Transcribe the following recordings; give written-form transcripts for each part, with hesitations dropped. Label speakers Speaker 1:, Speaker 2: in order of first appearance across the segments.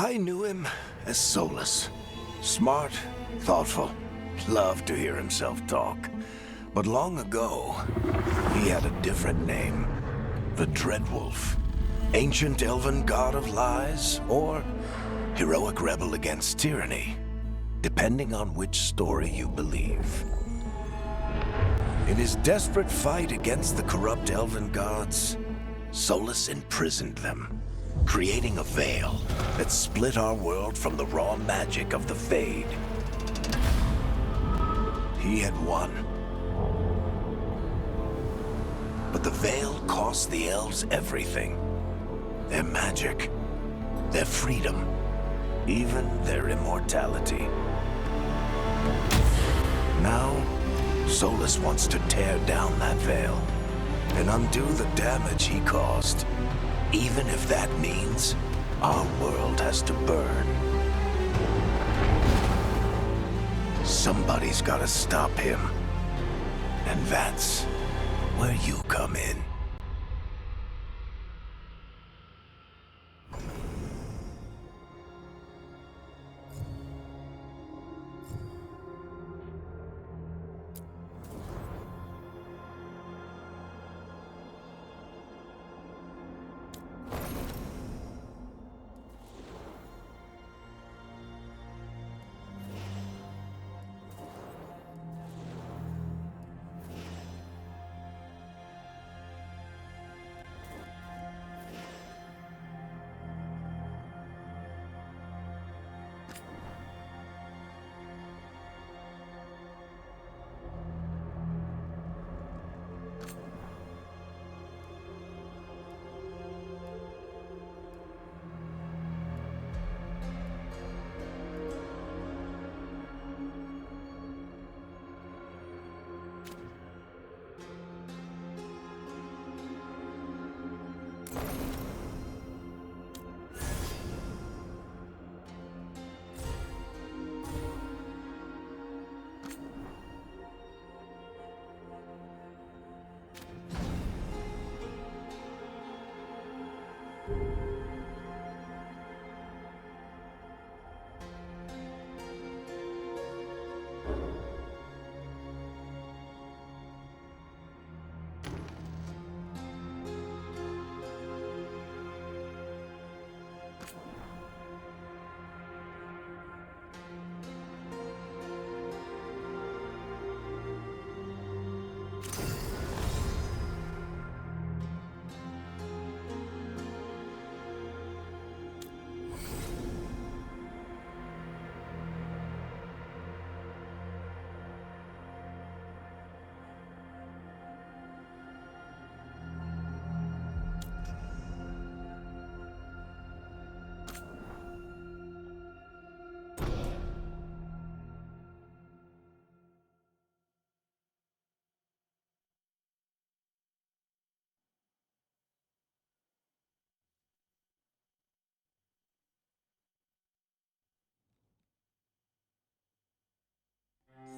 Speaker 1: I knew him as Solus. Smart, thoughtful, loved to hear himself talk. But long ago, he had a different name. The Dreadwolf. Ancient elven god of lies, or heroic rebel against tyranny, depending on which story you believe. In his desperate fight against the corrupt elven gods, Solus imprisoned them, creating a veil that split our world from the raw magic of the Fade. He had won. But the veil cost the elves everything. Their magic, their freedom, even their immortality. Now, Solus wants to tear down that veil and undo the damage he caused, even if that means our world has to burn. Somebody's gotta stop him, and that's where you come in.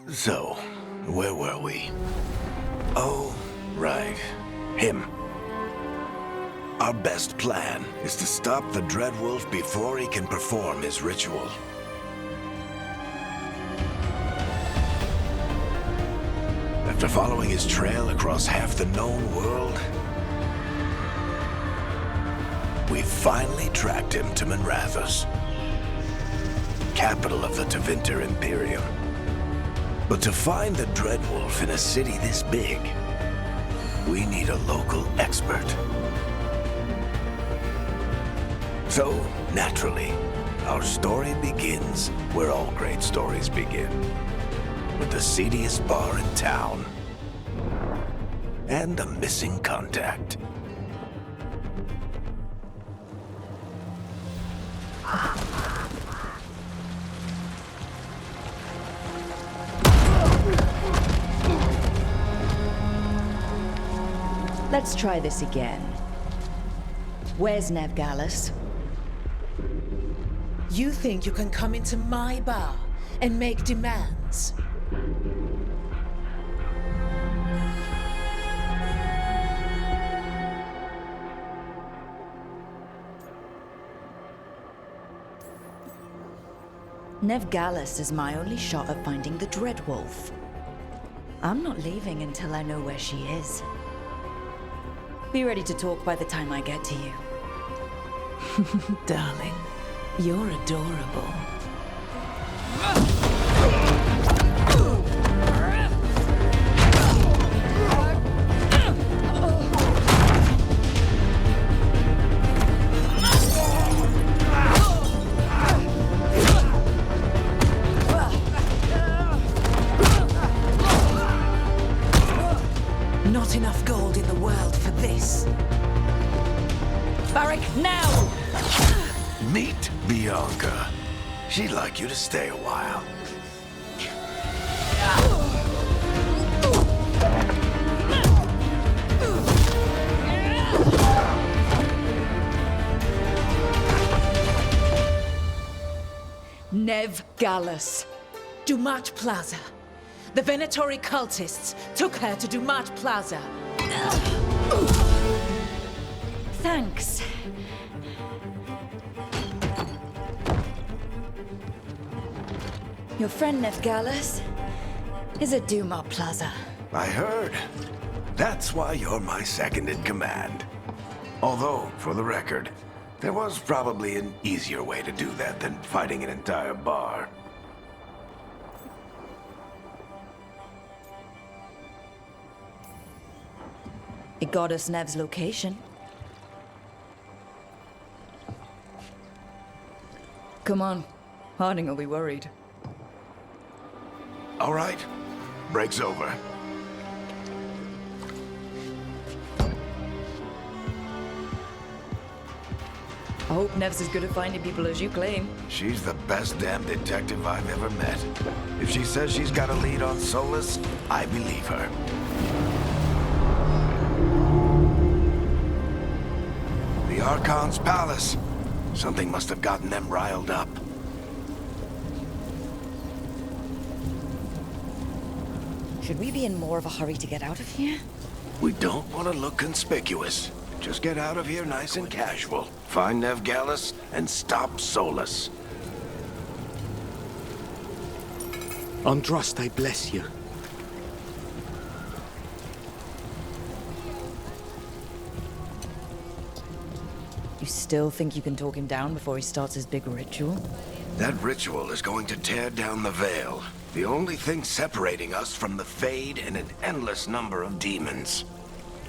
Speaker 1: So, where were we? Oh, right. Him. Our best plan is to stop the Dreadwolf before he can perform his ritual. After following his trail across half the known world, we finally tracked him to Minrathous, capital of the Tevinter Imperium. But to find the Dreadwolf in a city this big, we need a local expert. So, naturally, our story begins where all great stories begin, with the seediest bar in town and a missing contact.
Speaker 2: Let's try this again. Where's Navgalis?
Speaker 3: You think you can come into my bar and make demands?
Speaker 2: Nev Gallus is my only shot at finding the Dreadwolf. I'm not leaving until I know where she is. Be ready to talk by the time I get to you.
Speaker 3: Darling, you're adorable. Not enough gold in the world for this.
Speaker 2: Barrack, now!
Speaker 1: Meet Bianca. She'd like you to stay a while.
Speaker 2: Nev Gallus.
Speaker 3: Dumat Plaza. The Venatori cultists took her to Dumat Plaza.
Speaker 2: Thanks. Your friend Nev Gallus is at Dumat Plaza.
Speaker 1: I heard. That's why you're my second in command. Although, for the record, there was probably an easier way to do that than fighting an entire bar.
Speaker 2: It got us Nev's location. Come on. Harding will be worried.
Speaker 1: All right. Break's over.
Speaker 2: I hope Nev's as good at finding people as you claim.
Speaker 1: She's the best damn detective I've ever met. If she says she's got a lead on Solus, I believe her. The Archon's palace. Something must have gotten them riled up.
Speaker 2: Should we be in more of a hurry to get out of here?
Speaker 1: We don't want to look conspicuous. Just get out of here nice and casual. Find Nev Gallus and stop Solus.
Speaker 4: Andraste, bless you.
Speaker 2: You still think you can talk him down before he starts his big ritual?
Speaker 1: That ritual is going to tear down the veil. The only thing separating us from the Fade and an endless number of demons.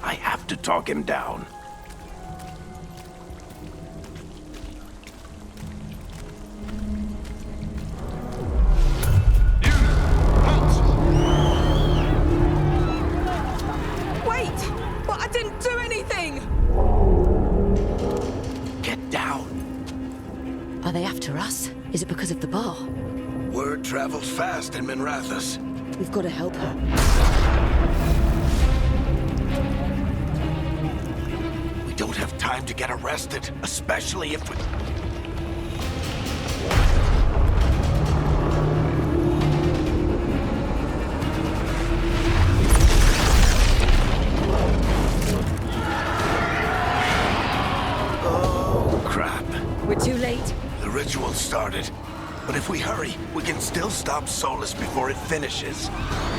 Speaker 1: I have to talk him down.
Speaker 3: Wait! But I didn't do anything!
Speaker 1: Get down.
Speaker 2: Are they after us? Is it because of the bar?
Speaker 1: Word travels fast in Minrathous.
Speaker 2: We've got to help her.
Speaker 1: We don't have time to get arrested, especially if we... Oh, crap.
Speaker 2: We're too late.
Speaker 1: The ritual started. But if we hurry, we can still stop Solus before it finishes.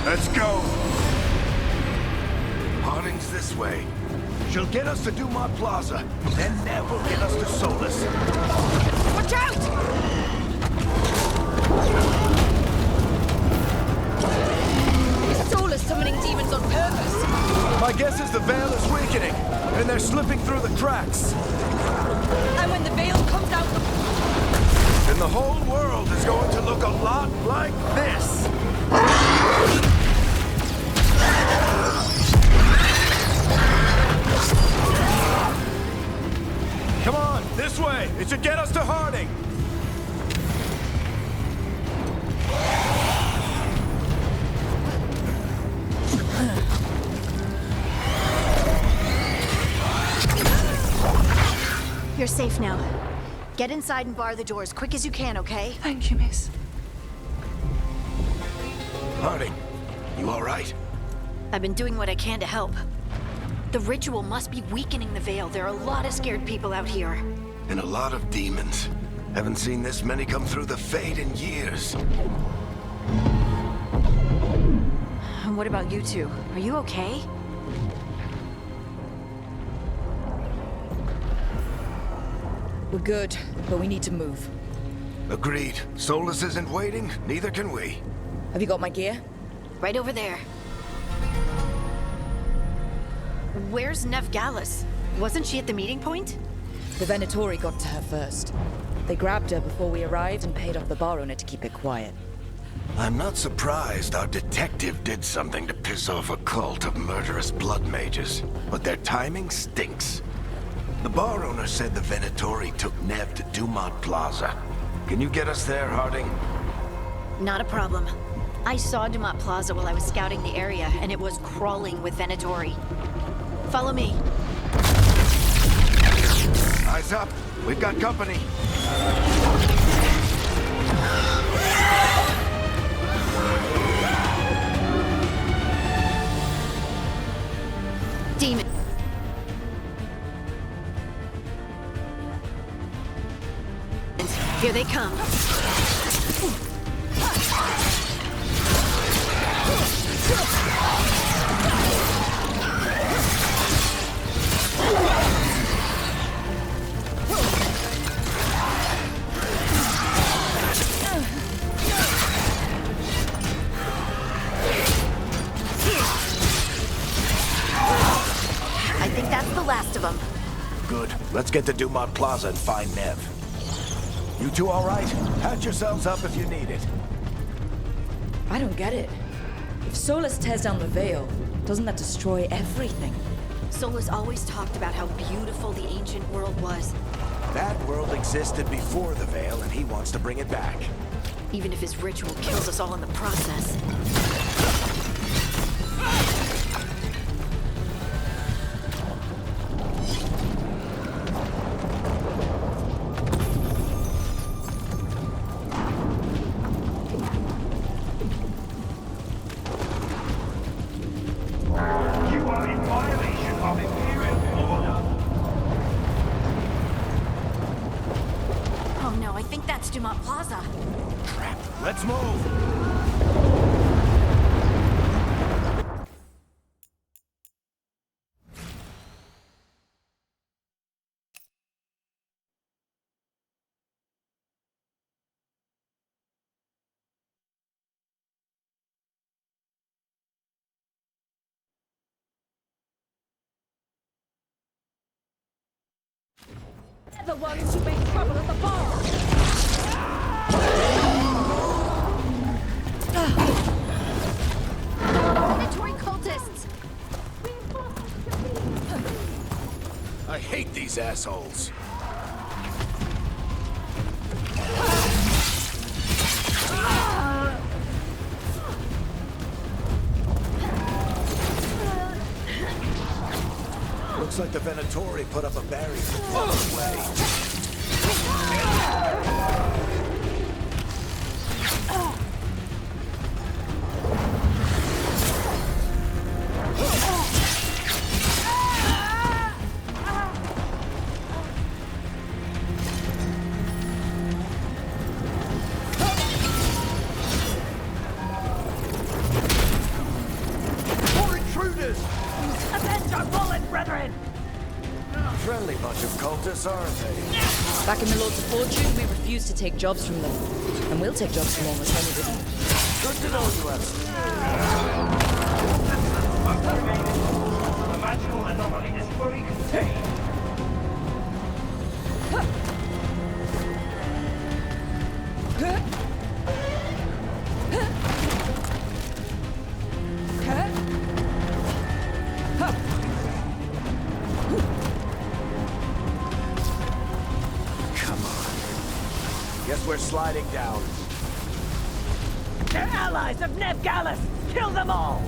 Speaker 1: Let's go! Harding's this way. She'll get us to Dumat Plaza, then Nev will get us to Solus.
Speaker 3: Watch out!
Speaker 2: Is Solus summoning demons on purpose?
Speaker 5: My guess is the veil is weakening, and they're slipping through the cracks.
Speaker 2: And when the veil comes out...
Speaker 5: And the whole world is going to look a lot like this. Come on, this way. It should get us to Harding.
Speaker 6: You're safe now. Get inside and bar the door as quick as you can, okay?
Speaker 3: Thank you, miss.
Speaker 1: Harding, you all right?
Speaker 6: I've been doing what I can to help. The ritual must be weakening the veil. There are a lot of scared people out here.
Speaker 1: And a lot of demons. Haven't seen this many come through the Fade in years.
Speaker 6: And what about you two? Are you okay?
Speaker 2: We're good, but we need to move.
Speaker 1: Agreed. Solus isn't waiting, neither can we.
Speaker 2: Have you got my gear?
Speaker 6: Right over there. Where's Nevgalis? Wasn't she at the meeting point?
Speaker 2: The Venatori got to her first. They grabbed her before we arrived and paid off the bar owner to keep it quiet.
Speaker 1: I'm not surprised our detective did something to piss off a cult of murderous blood mages, but their timing stinks. The bar owner said the Venatori took Nev to Dumont Plaza. Can you get us there, Harding?
Speaker 6: Not a problem. I saw Dumont Plaza while I was scouting the area, and it was crawling with Venatori. Follow me.
Speaker 1: Eyes up! We've got company!
Speaker 6: Demon. Here they come. I think that's the last of them.
Speaker 1: Good. Let's get to Dumont Plaza and find Nev. You two all right? Patch yourselves up if you need it.
Speaker 2: I don't get it. If Solus tears down the Veil, doesn't that destroy everything?
Speaker 6: Solus always talked about how beautiful the ancient world was,
Speaker 1: That world existed before the Veil, and he wants to bring it back.
Speaker 6: even if his ritual kills us all in the process.
Speaker 5: You are in violation of Imperial order.
Speaker 6: Oh no, I think that's Dumont Plaza.
Speaker 1: Crap. Let's move!
Speaker 3: They're the ones who make trouble at the bar!
Speaker 6: Predatory cultists!
Speaker 1: I hate these assholes. Looks like the Venatori put up a barrier to block the way. More intruders!
Speaker 3: Avenge our fallen brethren!
Speaker 1: Friendly bunch of cultists, aren't they?
Speaker 2: Back in the Lords of Fortune, we refuse to take jobs from them. And we'll take jobs from almost anybody.
Speaker 1: Good to know you have.
Speaker 5: The magical anomaly is fully contained.
Speaker 1: Come on. Guess we're sliding down.
Speaker 3: They're allies of Nevgalis! Kill them all!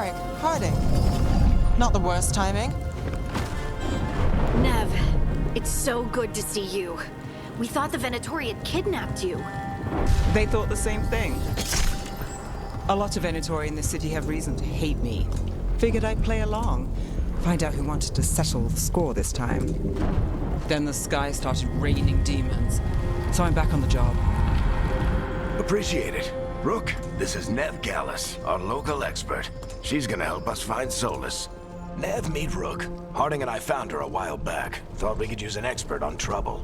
Speaker 4: Varric, Harding. Not the worst timing.
Speaker 6: Nev, it's so good to see you. We thought the Venatori had kidnapped you.
Speaker 4: They thought the same thing. A lot of Venatori in this city have reason to hate me. Figured I'd play along. Find out who wanted to settle the score this time. Then the sky started raining demons. So I'm back on the job.
Speaker 1: Appreciate it. Rook, this is Nev Gallus, our local expert. She's gonna help us find Solus. Nev, meet Rook. Harding and I found her a while back. Thought we could use an expert on trouble.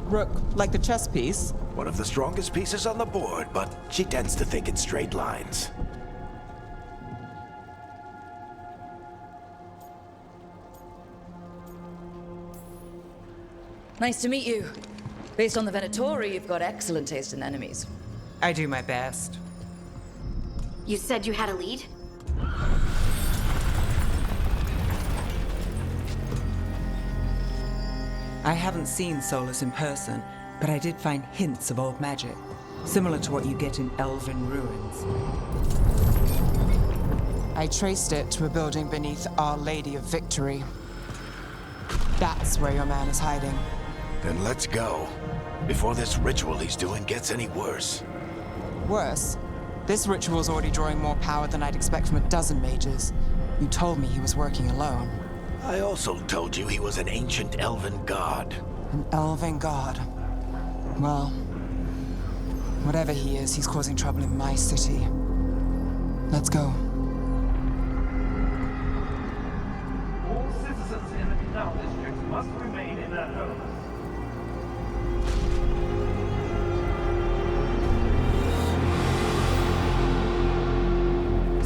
Speaker 4: Rook, like the chess piece?
Speaker 1: One of the strongest pieces on the board, but she tends to think in straight lines.
Speaker 2: Nice to meet you. Based on the Venatori, you've got excellent taste in enemies.
Speaker 4: I do my best.
Speaker 6: You said you had a lead?
Speaker 4: I haven't seen Solus in person, but I did find hints of old magic, similar to what you get in elven ruins. I traced it to a building beneath Our Lady of Victory. That's where your man is hiding.
Speaker 1: Then let's go. Before this ritual he's doing gets any worse.
Speaker 4: Worse, this ritual's already drawing more power than I'd expect from a dozen mages. You told me he was working alone.
Speaker 1: I also told you he was an ancient elven god.
Speaker 4: An elven god. Well, whatever he is, he's causing trouble in my city. Let's go.
Speaker 7: All citizens in the canal district must remain in their homes.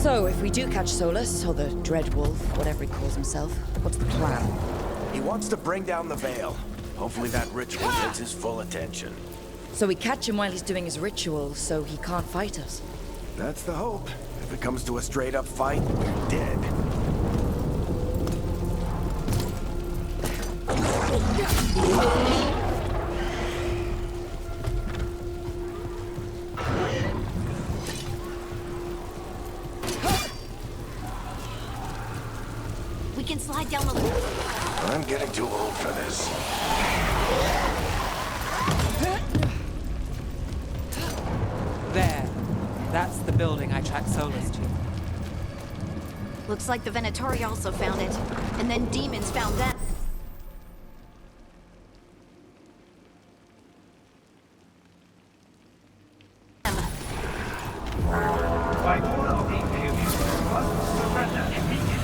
Speaker 2: So, if we do catch Solus, or the Dreadwolf, whatever he calls himself, what's the plan?
Speaker 1: He wants to bring down the veil. Hopefully that ritual gets his full attention.
Speaker 2: So we catch him while he's doing his ritual, so he can't fight us.
Speaker 1: That's the hope. If it comes to a straight-up fight, we're dead.
Speaker 6: We can slide down the loop.
Speaker 1: I'm getting too old for this.
Speaker 4: There. That's the building I tracked Solus to.
Speaker 6: Looks like the Venatori also found it. And then demons found them.
Speaker 7: By order of the Imperium, you must surrender immediately.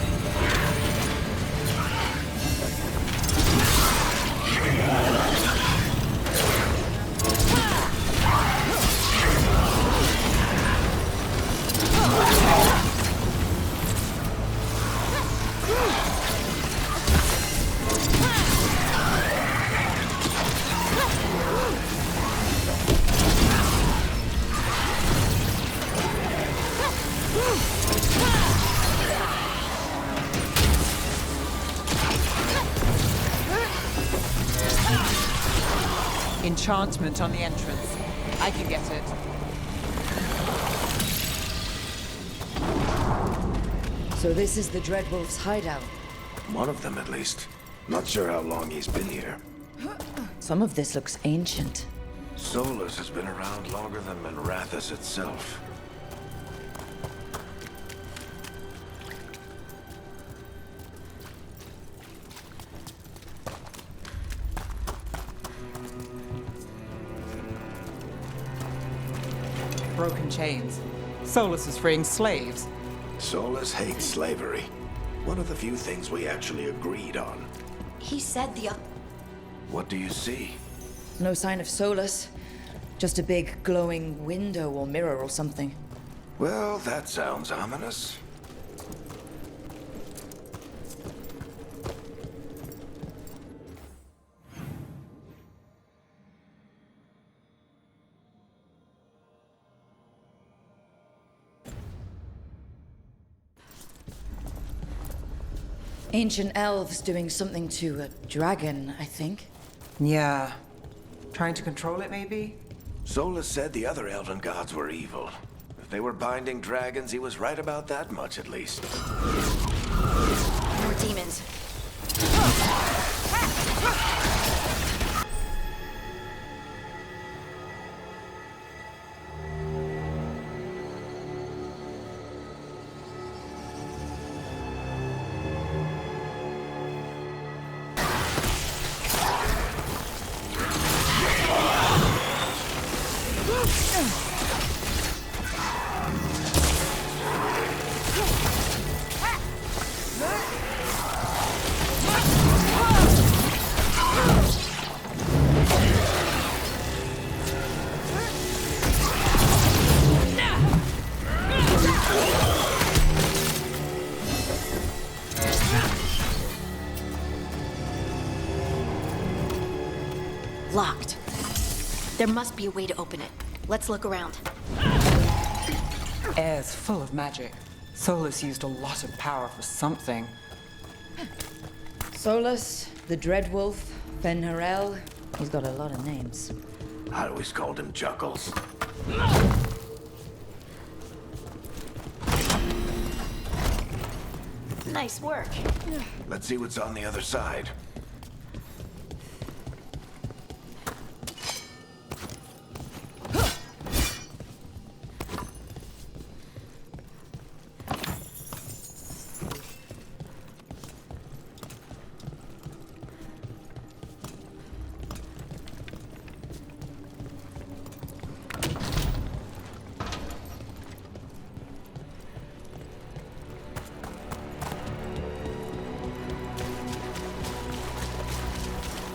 Speaker 4: Enchantment on the entrance. I can get it.
Speaker 2: So this is the Dreadwolf's hideout.
Speaker 1: One of them, at least. Not sure how long he's been here.
Speaker 2: Some of this looks ancient.
Speaker 1: Solus has been around longer than Minrathous itself.
Speaker 4: Broken chains. Solus is freeing slaves.
Speaker 1: Solus hates slavery. One of the few things we actually agreed on.
Speaker 6: He said the other.
Speaker 1: What do you see?
Speaker 2: No sign of Solus. Just a big glowing window or mirror or something.
Speaker 1: Well, that sounds ominous.
Speaker 2: Ancient elves doing something to a dragon, I think.
Speaker 4: Yeah. Trying to control it, maybe?
Speaker 1: Solus said the other elven gods were evil. If If they were binding dragons, he was right about that much, at least.
Speaker 6: More demons. Locked. There must be a way to open it. Let's look around.
Speaker 4: Air's full of magic. Solus used a lot of power for something.
Speaker 2: Solus, the Dreadwolf, Fen'Harel. He's got a lot of names.
Speaker 1: I always called him Juggles.
Speaker 6: Nice work.
Speaker 1: Let's see what's on the other side.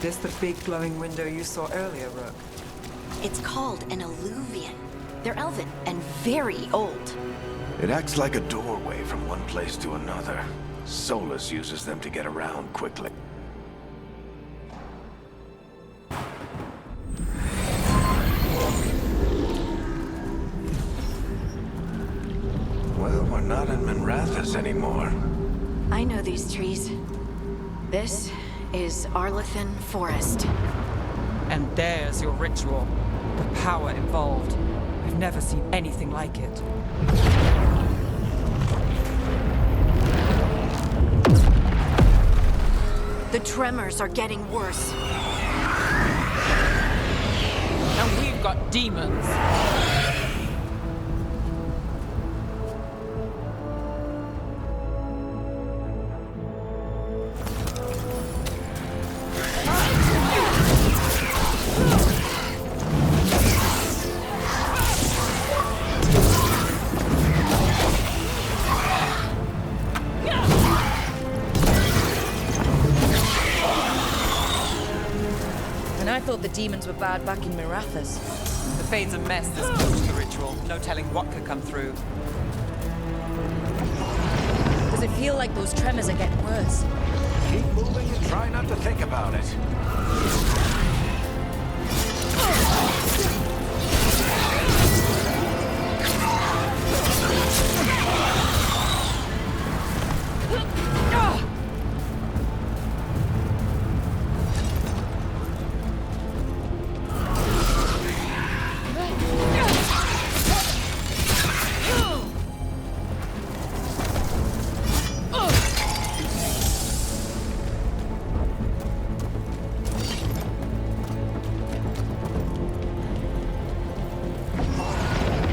Speaker 4: This the big glowing window you saw earlier, Rook?
Speaker 6: It's called an alluvian. They're elven and very old.
Speaker 1: It acts like a doorway from one place to another. Solus uses them to get around quickly. Well, we're not in Minrathous anymore.
Speaker 6: I know these trees. This is Arlethan Forest.
Speaker 4: And there's your ritual. The power involved. I've never seen anything like it.
Speaker 6: The tremors are getting worse.
Speaker 4: And we've got demons.
Speaker 2: And I thought the demons were bad back in Minrathous.
Speaker 4: The Fade's a mess this close to the ritual. No telling what could come through.
Speaker 2: Does it feel like those tremors are getting worse?
Speaker 1: Keep moving and try not to think about it.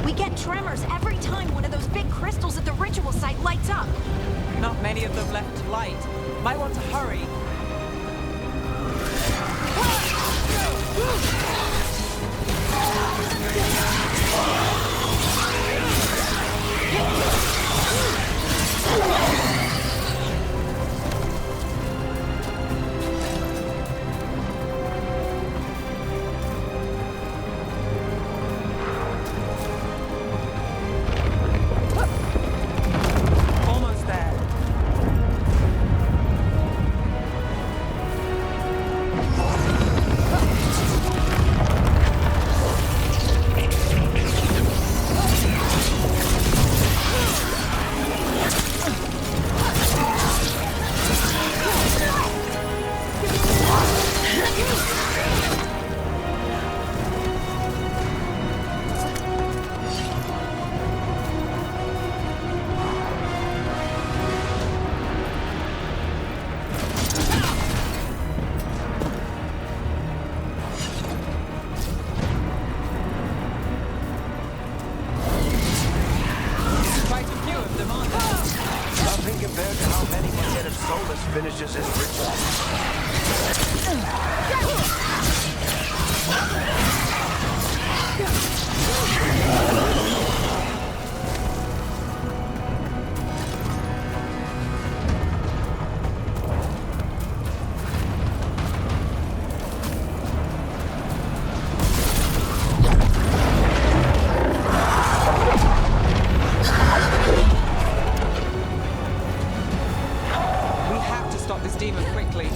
Speaker 6: We get tremors every time one of those big crystals at the ritual site lights up.
Speaker 4: Not many of them left to light. Might want to hurry. Almost there.
Speaker 1: compared to how many will get if Solus finishes his ritual.
Speaker 4: We have to stop this demon quickly.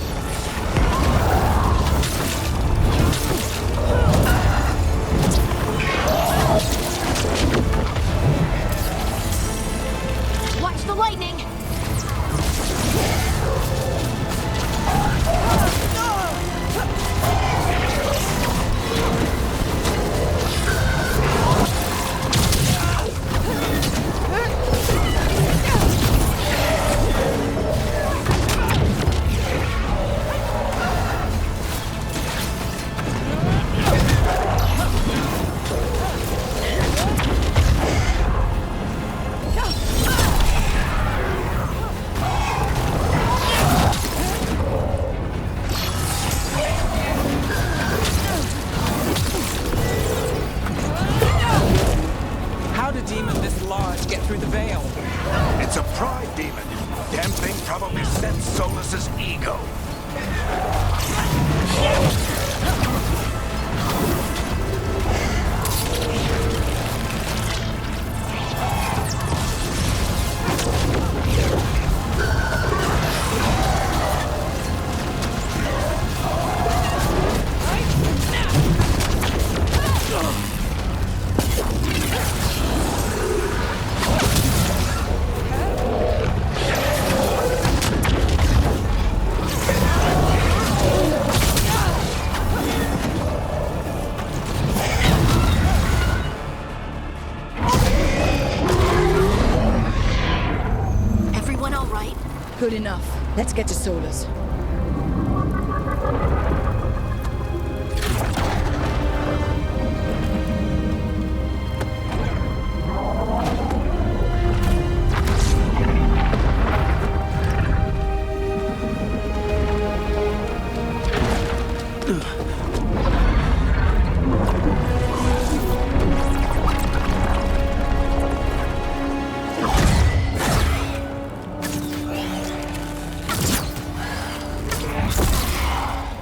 Speaker 6: Watch the lightning!
Speaker 4: How did a demon this large get through the veil?
Speaker 1: It's a pride demon. Damn thing probably sensed Solus's ego.
Speaker 6: Everyone all right?
Speaker 2: Good enough. Let's get to Solus.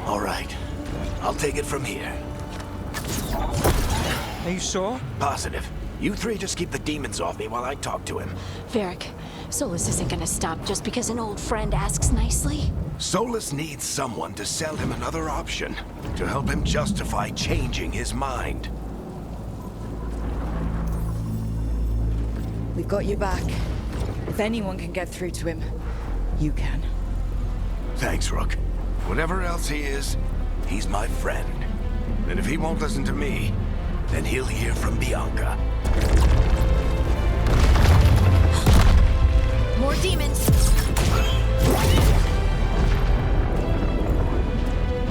Speaker 1: All right. I'll take it from here.
Speaker 4: Are you sure?
Speaker 1: Positive. You three just keep the demons off me while I talk to him.
Speaker 6: Varric, Solus isn't gonna stop just because an old friend asks nicely.
Speaker 1: Solus needs someone to sell him another option, to help him justify changing his mind.
Speaker 2: We've got you back. If anyone can get through to him, you can.
Speaker 1: Thanks, Rook. Whatever else he is, he's my friend. And if he won't listen to me, then he'll hear from Bianca.
Speaker 6: More demons!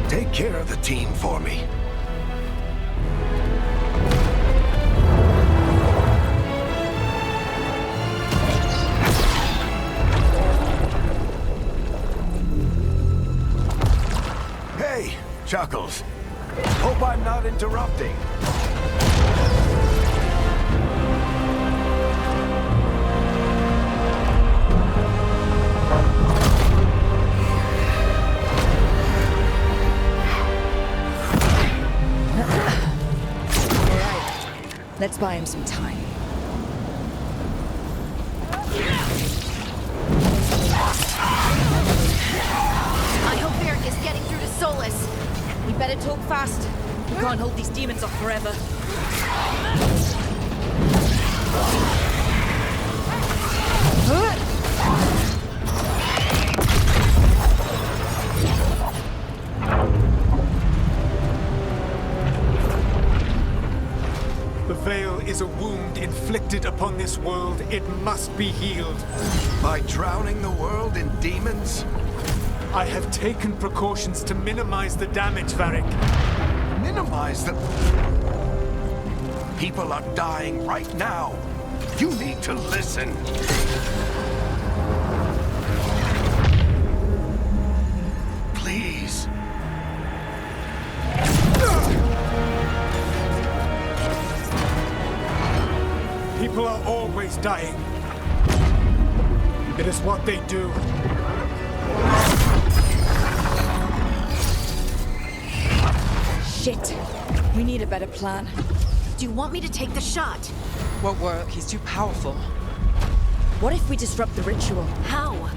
Speaker 1: Take care of the team for me. Hey, Chuckles. Hope I'm not interrupting.
Speaker 2: Let's buy him some time.
Speaker 6: I hope Varric is getting through to Solus.
Speaker 2: We better talk fast. We can't hold these demons off forever.
Speaker 8: The veil is a wound inflicted upon this world. It must be healed.
Speaker 1: By drowning the world in demons?
Speaker 8: I have taken precautions to minimize the damage, Varric.
Speaker 1: Minimize the... People are dying right now. You need to listen.
Speaker 8: People are always dying. It is what they do.
Speaker 2: Shit. We need a better plan.
Speaker 6: Do you want me to take the shot?
Speaker 4: Won't work. He's too powerful.
Speaker 2: What if we disrupt the ritual?
Speaker 6: How?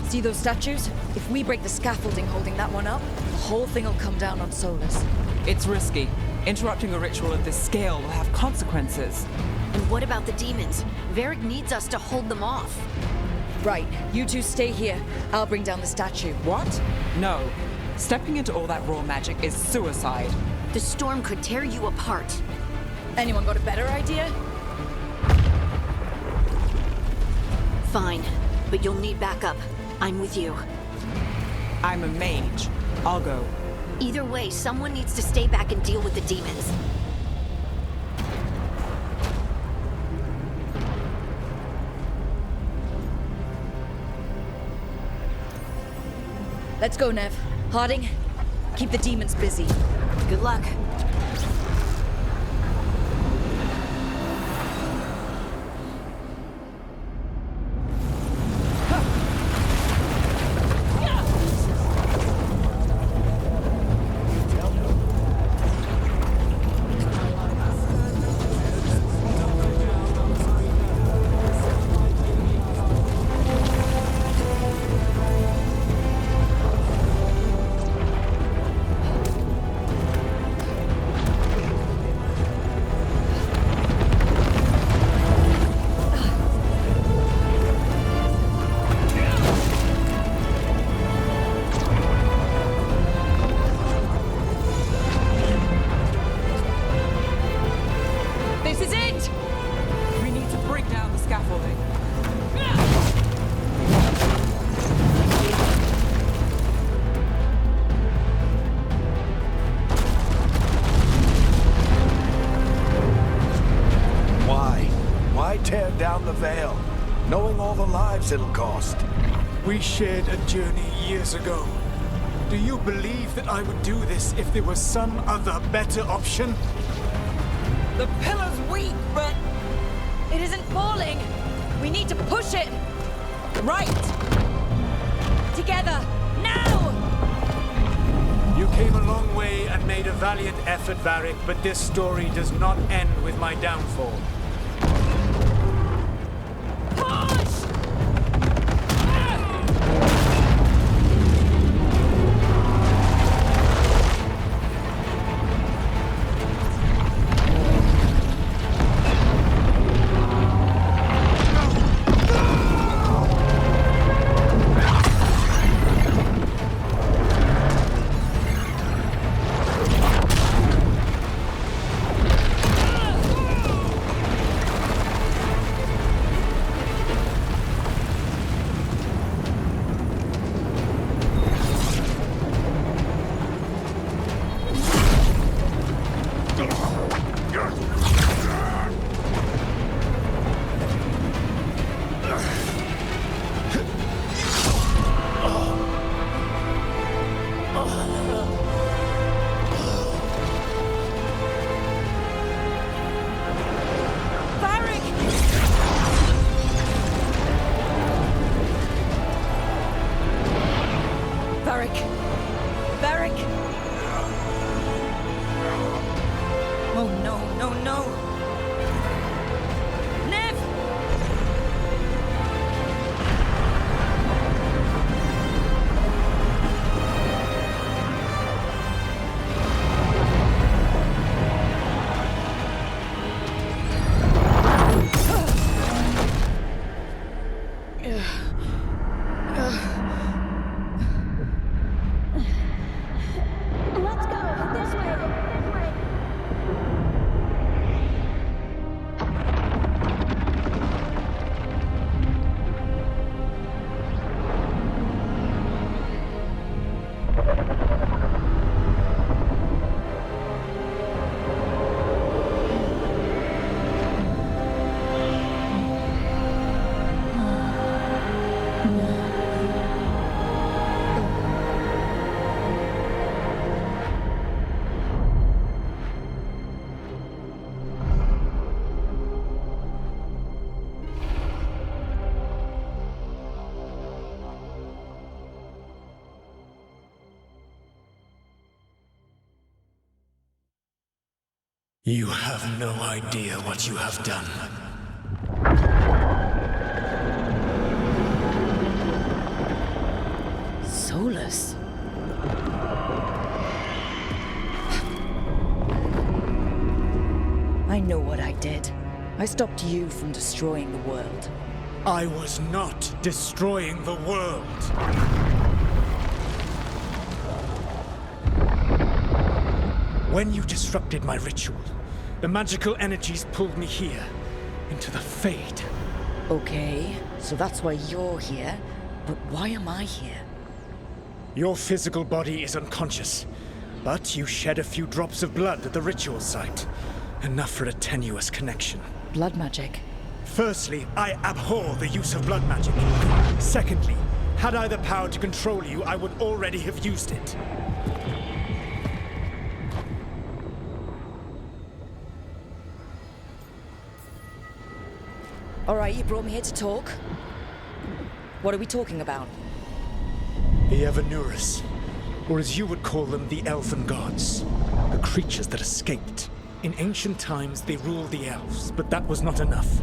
Speaker 2: See those statues? If we break the scaffolding holding that one up, the whole thing will come down on Solus.
Speaker 4: It's risky. Interrupting a ritual of this scale will have consequences.
Speaker 6: And what about the demons? Varric needs us to hold them off.
Speaker 2: Right, you two stay here. I'll bring down the statue.
Speaker 4: What? No. Stepping into all that raw magic is suicide.
Speaker 6: The storm could tear you apart.
Speaker 2: Anyone got a better idea?
Speaker 6: Fine, but you'll need backup. I'm with you.
Speaker 4: I'm a mage. I'll go.
Speaker 6: Either way, someone needs to stay back and deal with the demons.
Speaker 2: Let's go, Nev. Harding, keep the demons busy.
Speaker 6: Good luck.
Speaker 2: This is it!
Speaker 4: We need to break down the scaffolding.
Speaker 1: Why tear down the veil, knowing all the lives it'll cost?
Speaker 8: We shared a journey years ago. Do you believe that I would do this if there was some other better option?
Speaker 2: The pillar's weak, but it isn't falling. We need to push it. Right. Together, now!
Speaker 8: You came a long way and made a valiant effort, Varric, but this story does not end with my downfall.
Speaker 2: Push! Varric! Oh no, no, no! Nev!
Speaker 6: Let's go! This way!
Speaker 8: You have no idea what you have done.
Speaker 2: Solus? I know what I did. I stopped you from destroying the world.
Speaker 8: I was not destroying the world. When you disrupted my ritual, the magical energies pulled me here, into the Fade.
Speaker 2: Okay, so that's why you're here. But why am I here?
Speaker 8: Your physical body is unconscious, but you shed a few drops of blood at the ritual site. Enough for a tenuous connection.
Speaker 2: Blood magic.
Speaker 8: Firstly, I abhor the use of blood magic. Secondly, had I the power to control you, I would already have used it.
Speaker 2: All right, you brought me here to talk. What are we talking about?
Speaker 8: The Evanuris, or as you would call them, the Elven Gods. The creatures that escaped. In ancient times, they ruled the elves, but that was not enough.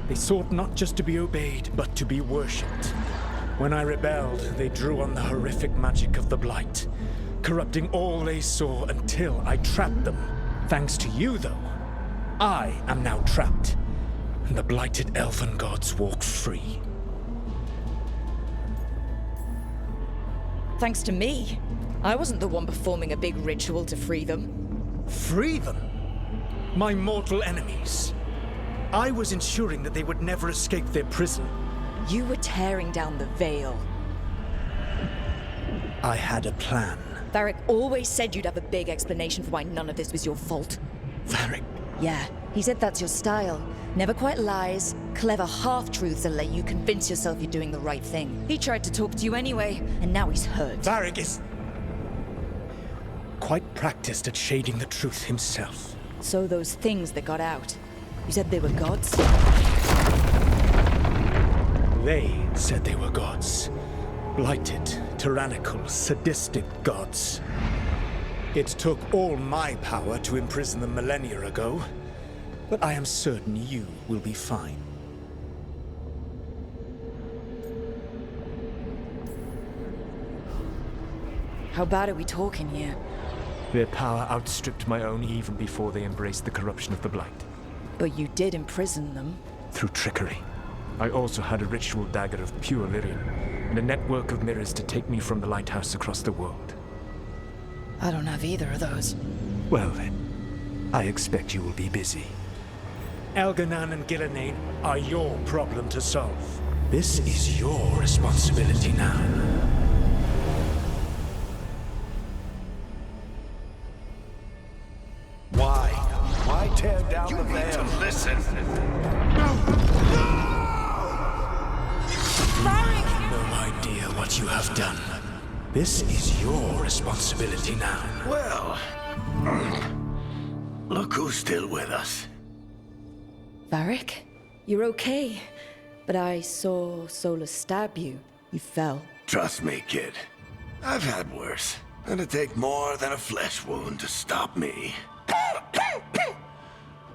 Speaker 8: They sought not just to be obeyed, but to be worshipped. When I rebelled, they drew on the horrific magic of the Blight, corrupting all they saw until I trapped them. Thanks to you, though, I am now trapped, and the blighted Elven Gods walk free.
Speaker 2: Thanks to me. I wasn't the one performing a big ritual to free them.
Speaker 8: Free them? My mortal enemies. I was ensuring that they would never escape their prison.
Speaker 2: You were tearing down the veil.
Speaker 8: I had a plan.
Speaker 2: Varric always said you'd have a big explanation for why none of this was your fault.
Speaker 8: Varric.
Speaker 2: Yeah, he said that's your style. Never quite lies, clever half-truths that let you convince yourself you're doing the right thing. He tried to talk to you anyway, and now he's hurt.
Speaker 8: Varric is quite practiced at shading the truth himself.
Speaker 2: So those things that got out, you said they were gods?
Speaker 8: They said they were gods. Blighted, tyrannical, sadistic gods. It took all my power to imprison them millennia ago, but I am certain you will be fine.
Speaker 2: How bad are we talking here?
Speaker 9: Their power outstripped my own even before they embraced the corruption of the Blight.
Speaker 2: But you did imprison them.
Speaker 9: Through trickery. I also had a ritual dagger of pure lyrium, and a network of mirrors to take me from the lighthouse across the world.
Speaker 2: I don't have either of those.
Speaker 9: Well then, I expect you will be busy.
Speaker 8: Elganan and Gillenane are your problem to solve. This is your responsibility now.
Speaker 1: Why tear down the veil?
Speaker 5: Listen.
Speaker 8: No idea what you have done. This is your responsibility now.
Speaker 1: Well, look who's still with us.
Speaker 2: Varric? You're okay. But I saw Solus stab you. You fell.
Speaker 1: Trust me, kid. I've had worse. It'd take more than a flesh wound to stop me.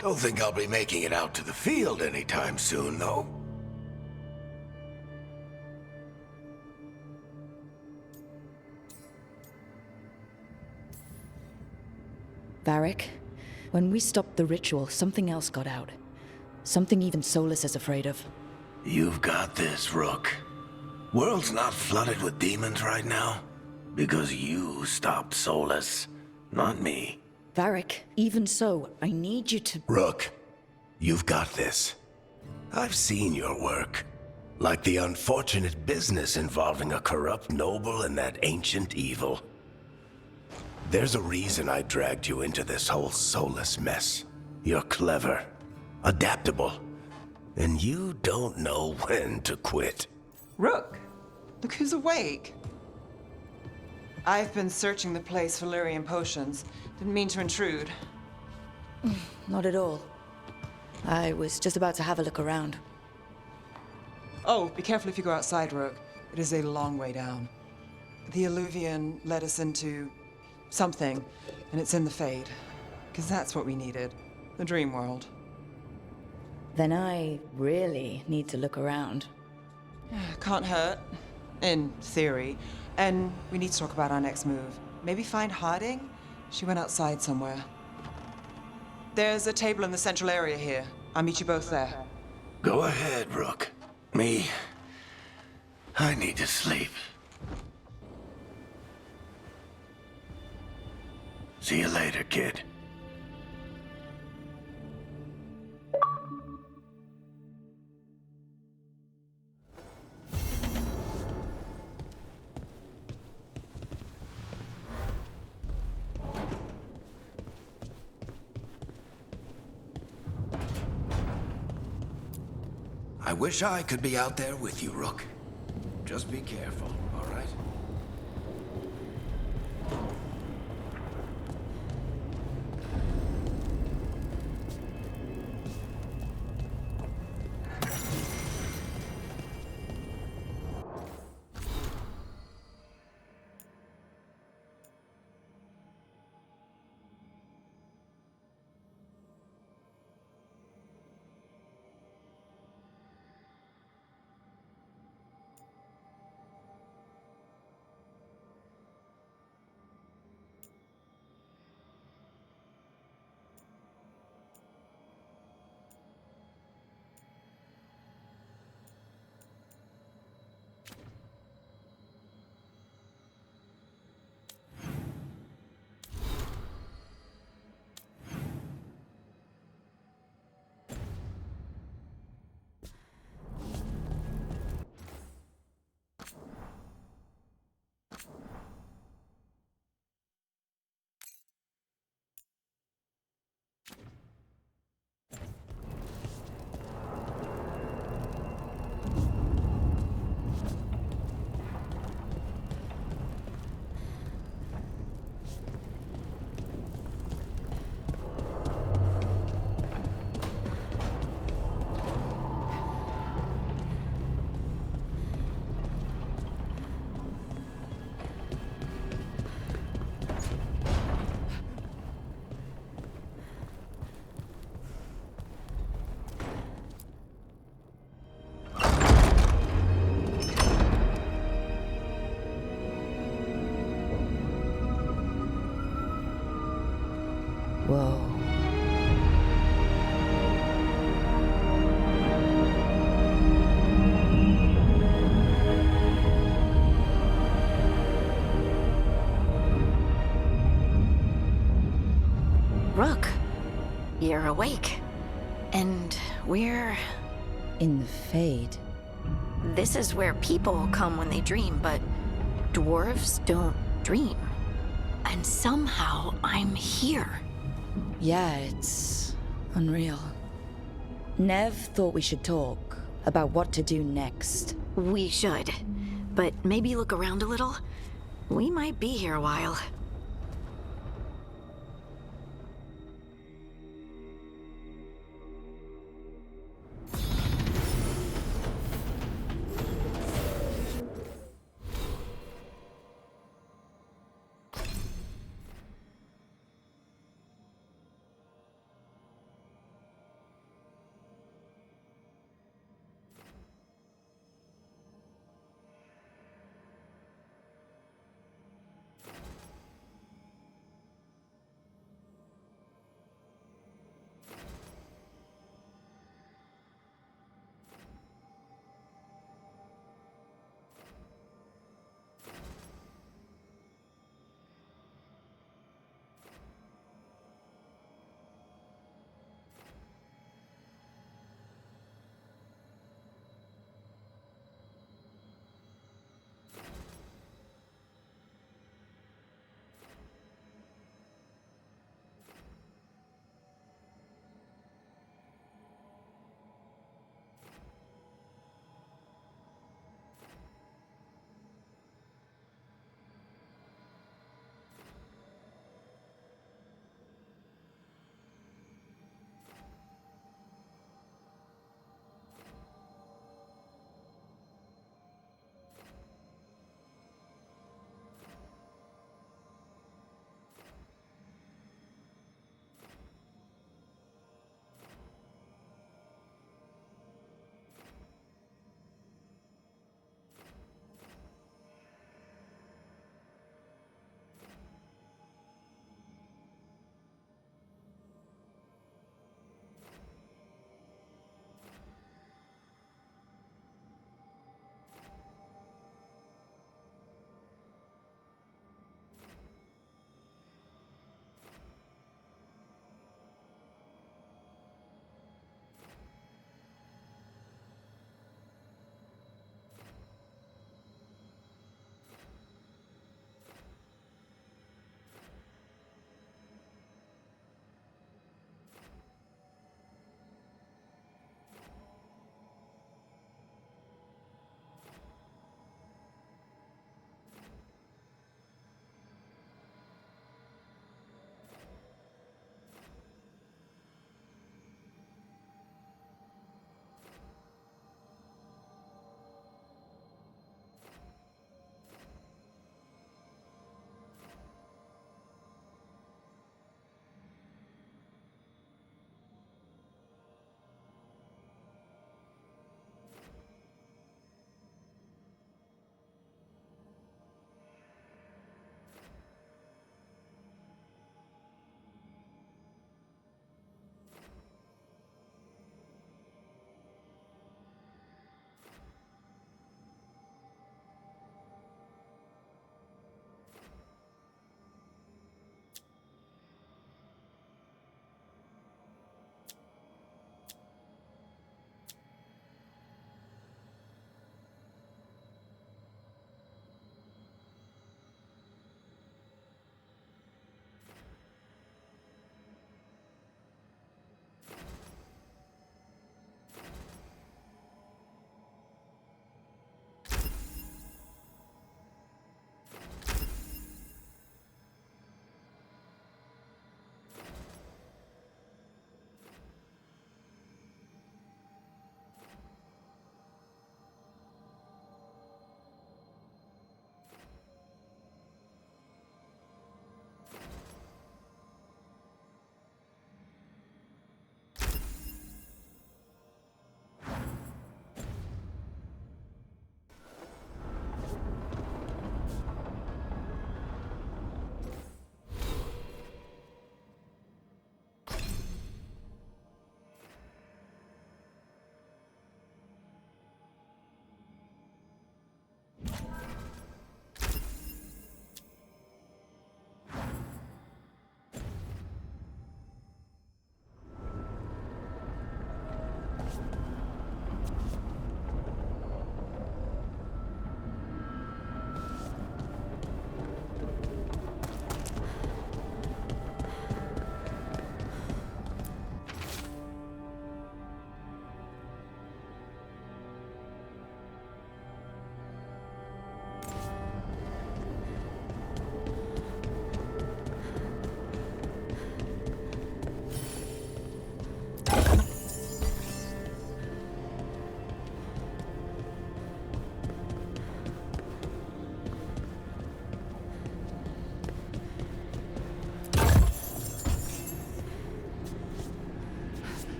Speaker 1: Don't think I'll be making it out to the field anytime soon, though.
Speaker 2: Varric, when we stopped the ritual, something else got out. Something even Solus is afraid of.
Speaker 1: You've got this, Rook. World's not flooded with demons right now. Because you stopped Solus, not me.
Speaker 2: Varric, even so, I need you to...
Speaker 1: Rook, you've got this. I've seen your work. Like the unfortunate business involving a corrupt noble and that ancient evil. There's a reason I dragged you into this whole Solus mess. You're clever, adaptable, and you don't know when to quit.
Speaker 4: Rook, look who's awake. I've been searching the place for lyrium potions. Didn't mean to intrude.
Speaker 2: Not at all. I was just about to have a look around.
Speaker 4: Oh, be careful if you go outside, Rook. It is a long way down. The Alluvian led us into something, and it's in the Fade. Because that's what we needed. The dream world.
Speaker 2: Then I really need to look around.
Speaker 4: Can't hurt. In theory. And we need to talk about our next move. Maybe find Harding? She went outside somewhere. There's a table in the central area here. I'll meet you both there.
Speaker 1: Go ahead, Rook. Me, I need to sleep. See you later, kid. I wish I could be out there with you, Rook. Just be careful, all right?
Speaker 2: Whoa.
Speaker 6: Rook, you're awake. And we're...
Speaker 2: In the Fade.
Speaker 6: This is where people come when they dream, but dwarves don't dream. And somehow I'm here.
Speaker 2: Yeah, it's unreal. Nev thought we should talk about what to do next.
Speaker 6: We should. But maybe look around a little. We might be here a while.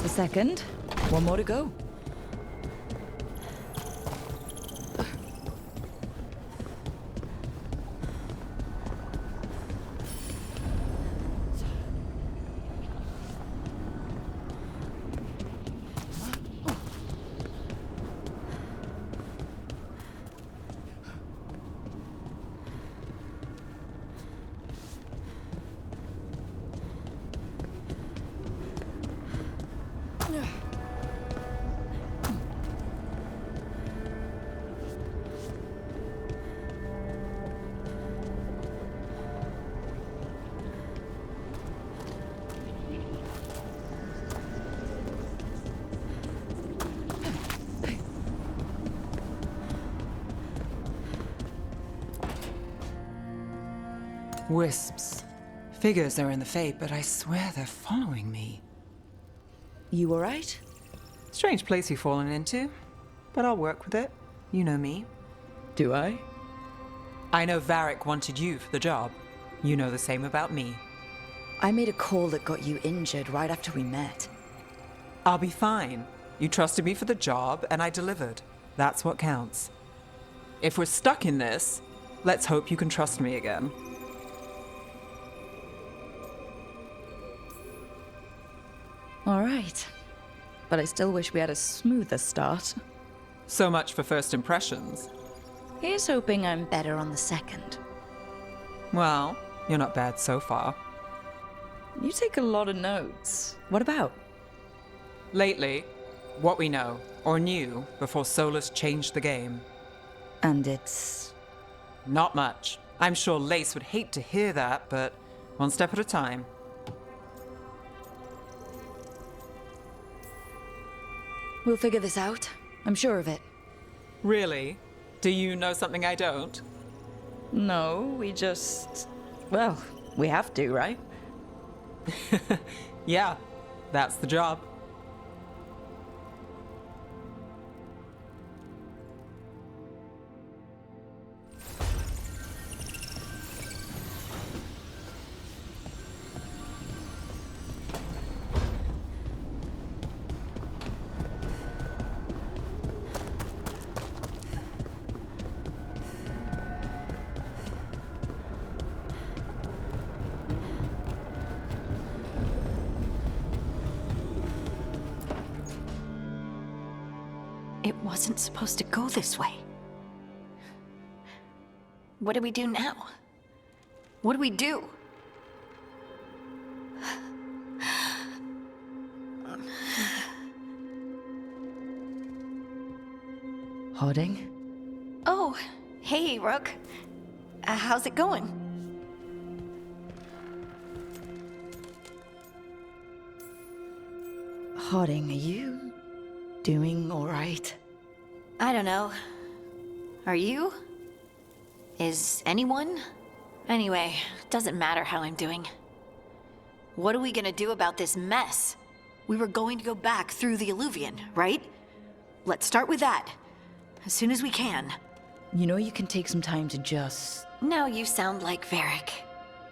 Speaker 2: That's the second. One more to go.
Speaker 4: Wisps. Figures are in the Fate, but I swear they're following me.
Speaker 2: You alright?
Speaker 4: Strange place you've fallen into, but I'll work with it. You know me.
Speaker 2: Do I?
Speaker 4: I know Varric wanted you for the job. You know the same about me.
Speaker 2: I made a call that got you injured right after we met.
Speaker 4: I'll be fine. You trusted me for the job, and I delivered. That's what counts. If we're stuck in this, let's hope you can trust me again.
Speaker 2: All right. But I still wish we had a smoother start.
Speaker 4: So much for first impressions.
Speaker 2: Here's hoping I'm better on the second.
Speaker 4: Well, you're not bad so far.
Speaker 2: You take a lot of notes. What about?
Speaker 4: Lately, what we know, or knew, before Solus changed the game.
Speaker 2: And it's...
Speaker 4: Not much. I'm sure Lace would hate to hear that, but one step at a time.
Speaker 2: We'll figure this out. I'm sure of it.
Speaker 4: Really? Do you know something I don't?
Speaker 2: No, we just... Well, we have to, right?
Speaker 4: Yeah, that's the job.
Speaker 6: It wasn't supposed to go this way. What do we do now? What do we do?
Speaker 2: Harding?
Speaker 6: Oh, hey, Rook. How's it going?
Speaker 2: Harding, are you doing all right?
Speaker 6: I don't know. Are you? Is anyone? Anyway, doesn't matter how I'm doing. What are we gonna do about this mess? We were going to go back through the Illuvian, right? Let's start with that. As soon as we can.
Speaker 2: You know you can take some time to just...
Speaker 6: Now you sound like Varric.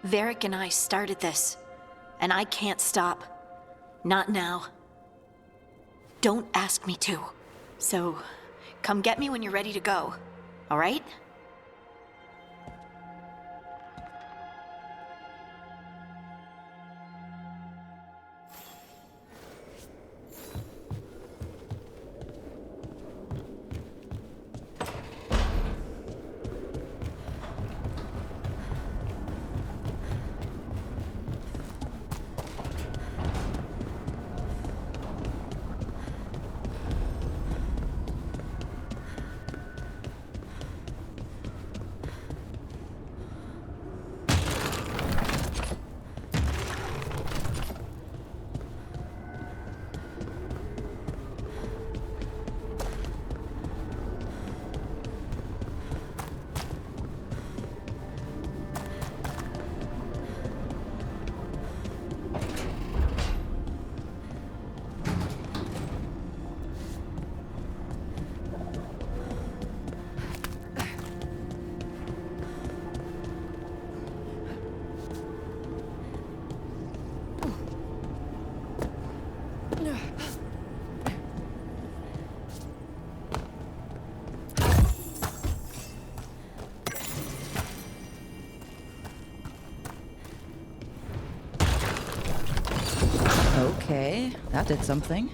Speaker 6: Varric and I started this. And I can't stop. Not now. Don't ask me to. So, come get me when you're ready to go. All right?
Speaker 2: That did something.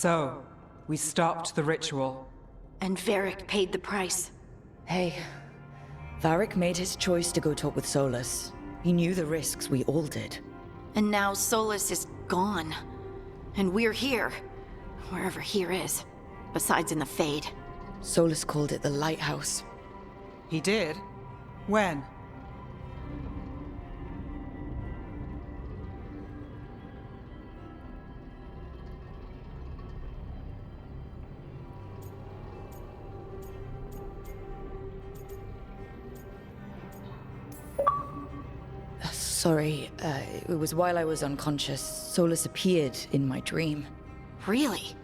Speaker 4: So, we stopped the ritual.
Speaker 6: And Varric paid the price.
Speaker 2: Hey, Varric made his choice to go talk with Solus. He knew the risks, we all did.
Speaker 6: And now Solus is gone. And we're here. Wherever here is. Besides in the Fade.
Speaker 2: Solus called it the Lighthouse.
Speaker 4: He did? When?
Speaker 2: Sorry, it was while I was unconscious. Solus appeared in my dream.
Speaker 6: Really?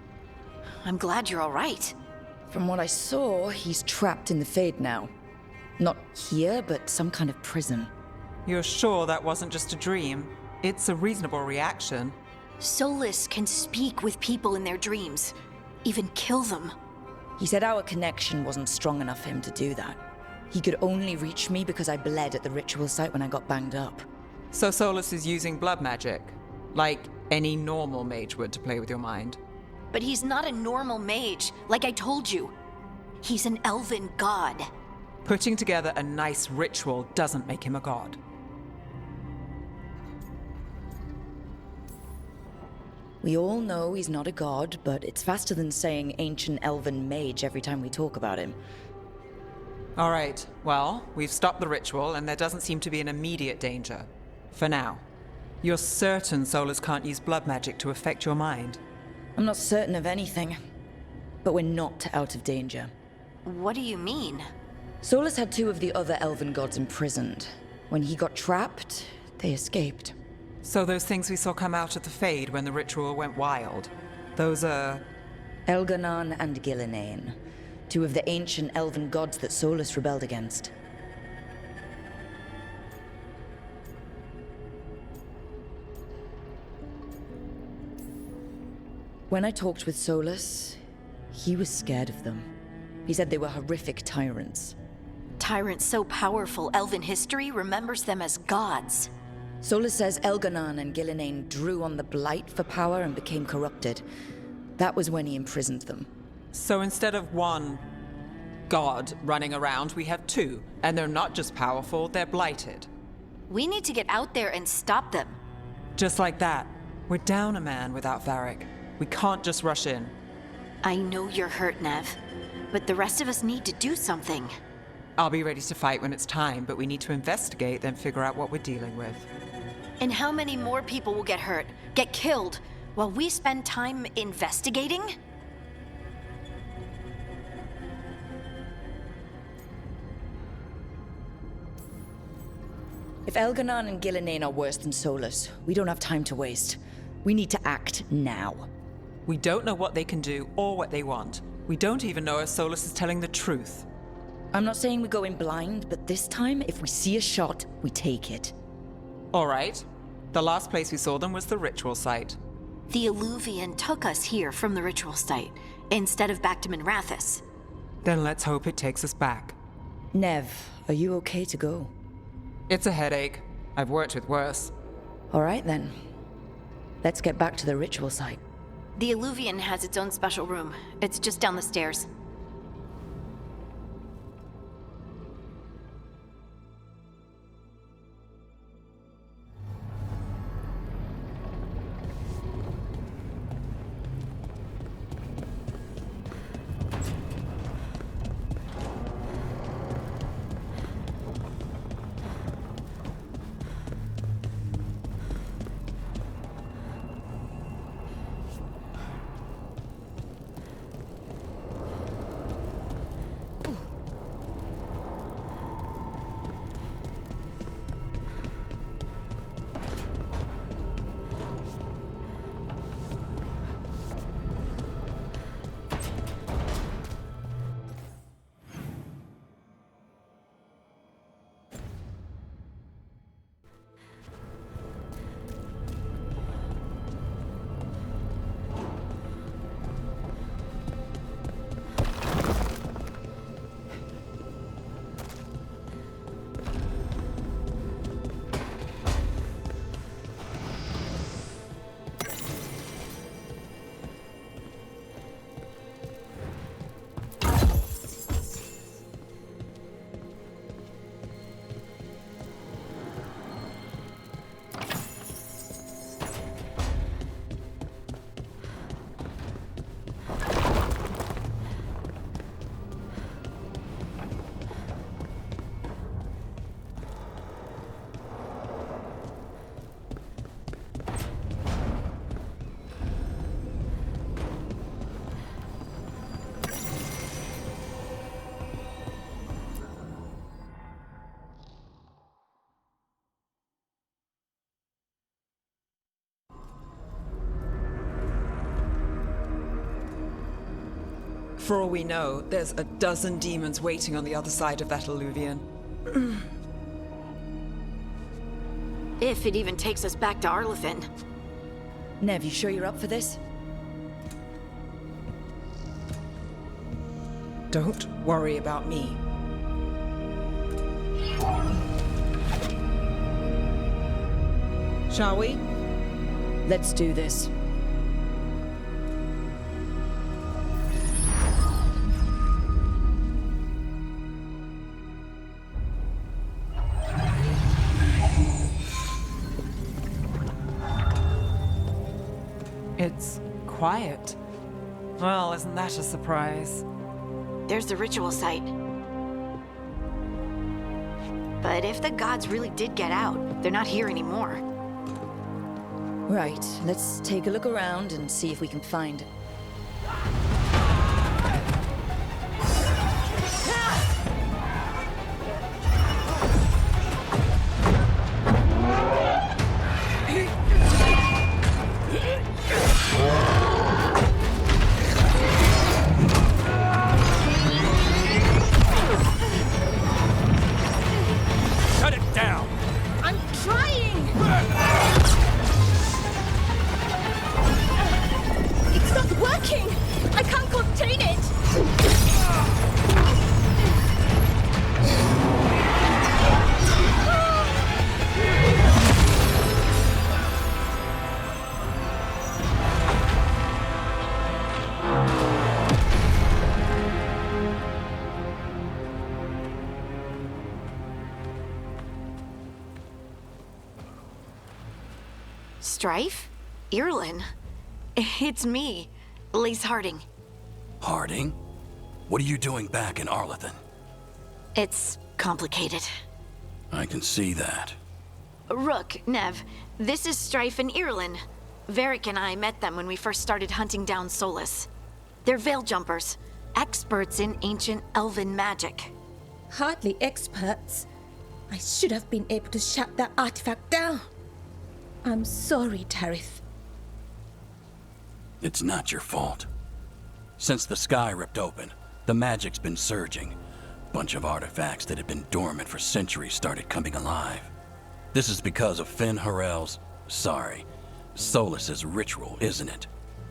Speaker 6: I'm glad you're all right.
Speaker 2: From what I saw, he's trapped in the Fade now. Not here, but some kind of prison.
Speaker 4: You're sure that wasn't just a dream? It's a reasonable reaction.
Speaker 6: Solus can speak with people in their dreams. Even kill them.
Speaker 2: He said our connection wasn't strong enough for him to do that. He could only reach me because I bled at the ritual site when I got banged up.
Speaker 4: So Solus is using blood magic, like any normal mage would to play with your mind.
Speaker 6: But he's not a normal mage, like I told you. He's an elven god.
Speaker 4: Putting together a nice ritual doesn't make him a god.
Speaker 2: We all know he's not a god, but it's faster than saying ancient elven mage every time we talk about him.
Speaker 4: All right, well, we've stopped the ritual and there doesn't seem to be an immediate danger. For now. You're certain Solus can't use blood magic to affect your mind?
Speaker 2: I'm not certain of anything, but we're not out of danger.
Speaker 6: What do you mean?
Speaker 2: Solus had two of the other elven gods imprisoned. When he got trapped, they escaped.
Speaker 4: So those things we saw come out of the Fade when the ritual went wild, those are...
Speaker 2: Elganon and Gillinane, two of the ancient elven gods that Solus rebelled against. When I talked with Solus, he was scared of them. He said they were horrific tyrants.
Speaker 6: Tyrants so powerful, elven history remembers them as gods.
Speaker 2: Solus says Elganon and Gillinane drew on the Blight for power and became corrupted. That was when he imprisoned them.
Speaker 4: So instead of one god running around, we have two. And they're not just powerful, they're blighted.
Speaker 6: We need to get out there and stop them.
Speaker 4: Just like that. We're down a man without Varric. We can't just rush in.
Speaker 6: I know you're hurt, Nev, but the rest of us need to do something.
Speaker 4: I'll be ready to fight when it's time, but we need to investigate, then figure out what we're dealing with.
Speaker 6: And how many more people will get hurt, get killed, while we spend time investigating?
Speaker 2: If Elganon and Gillinane are worse than Solus, we don't have time to waste. We need to act now.
Speaker 4: We don't know what they can do or what they want. We don't even know if Solus is telling the truth.
Speaker 2: I'm not saying we go in blind, but this time, if we see a shot, we take it.
Speaker 4: All right. The last place we saw them was the ritual site.
Speaker 6: The Illuvian took us here from the ritual site, instead of back to Minrathous.
Speaker 4: Then let's hope it takes us back.
Speaker 2: Nev, are you okay to go?
Speaker 4: It's a headache. I've worked with worse.
Speaker 2: All right then. Let's get back to the ritual site.
Speaker 6: The Illuvian has its own special room. It's just down the stairs.
Speaker 4: For all we know, there's a dozen demons waiting on the other side of that alluvion.
Speaker 6: If it even takes us back to Arlathan.
Speaker 2: Nev, you sure you're up for this?
Speaker 4: Don't worry about me. Shall we?
Speaker 2: Let's do this.
Speaker 4: It's quiet. Well, isn't that a surprise?
Speaker 6: There's the ritual site. But if the gods really did get out, they're not here anymore.
Speaker 2: Right, let's take a look around and see if we can find...
Speaker 9: Shut it down!
Speaker 3: I'm trying! It's not working! I can't contain it!
Speaker 6: Strife? Irlin? It's me, Lace Harding.
Speaker 10: Harding? What are you doing back in Arlathan?
Speaker 6: It's complicated.
Speaker 10: I can see that.
Speaker 6: Rook, Nev, this is Strife and Irlin. Varric and I met them when we first started hunting down Solus. They're veil jumpers, experts in ancient elven magic.
Speaker 3: Hardly experts. I should have been able to shut that artifact down. I'm sorry, Tarith.
Speaker 10: It's not your fault. Since the sky ripped open, the magic's been surging. Bunch of artifacts that had been dormant for centuries started coming alive. This is because of Finn Solus's ritual, isn't it?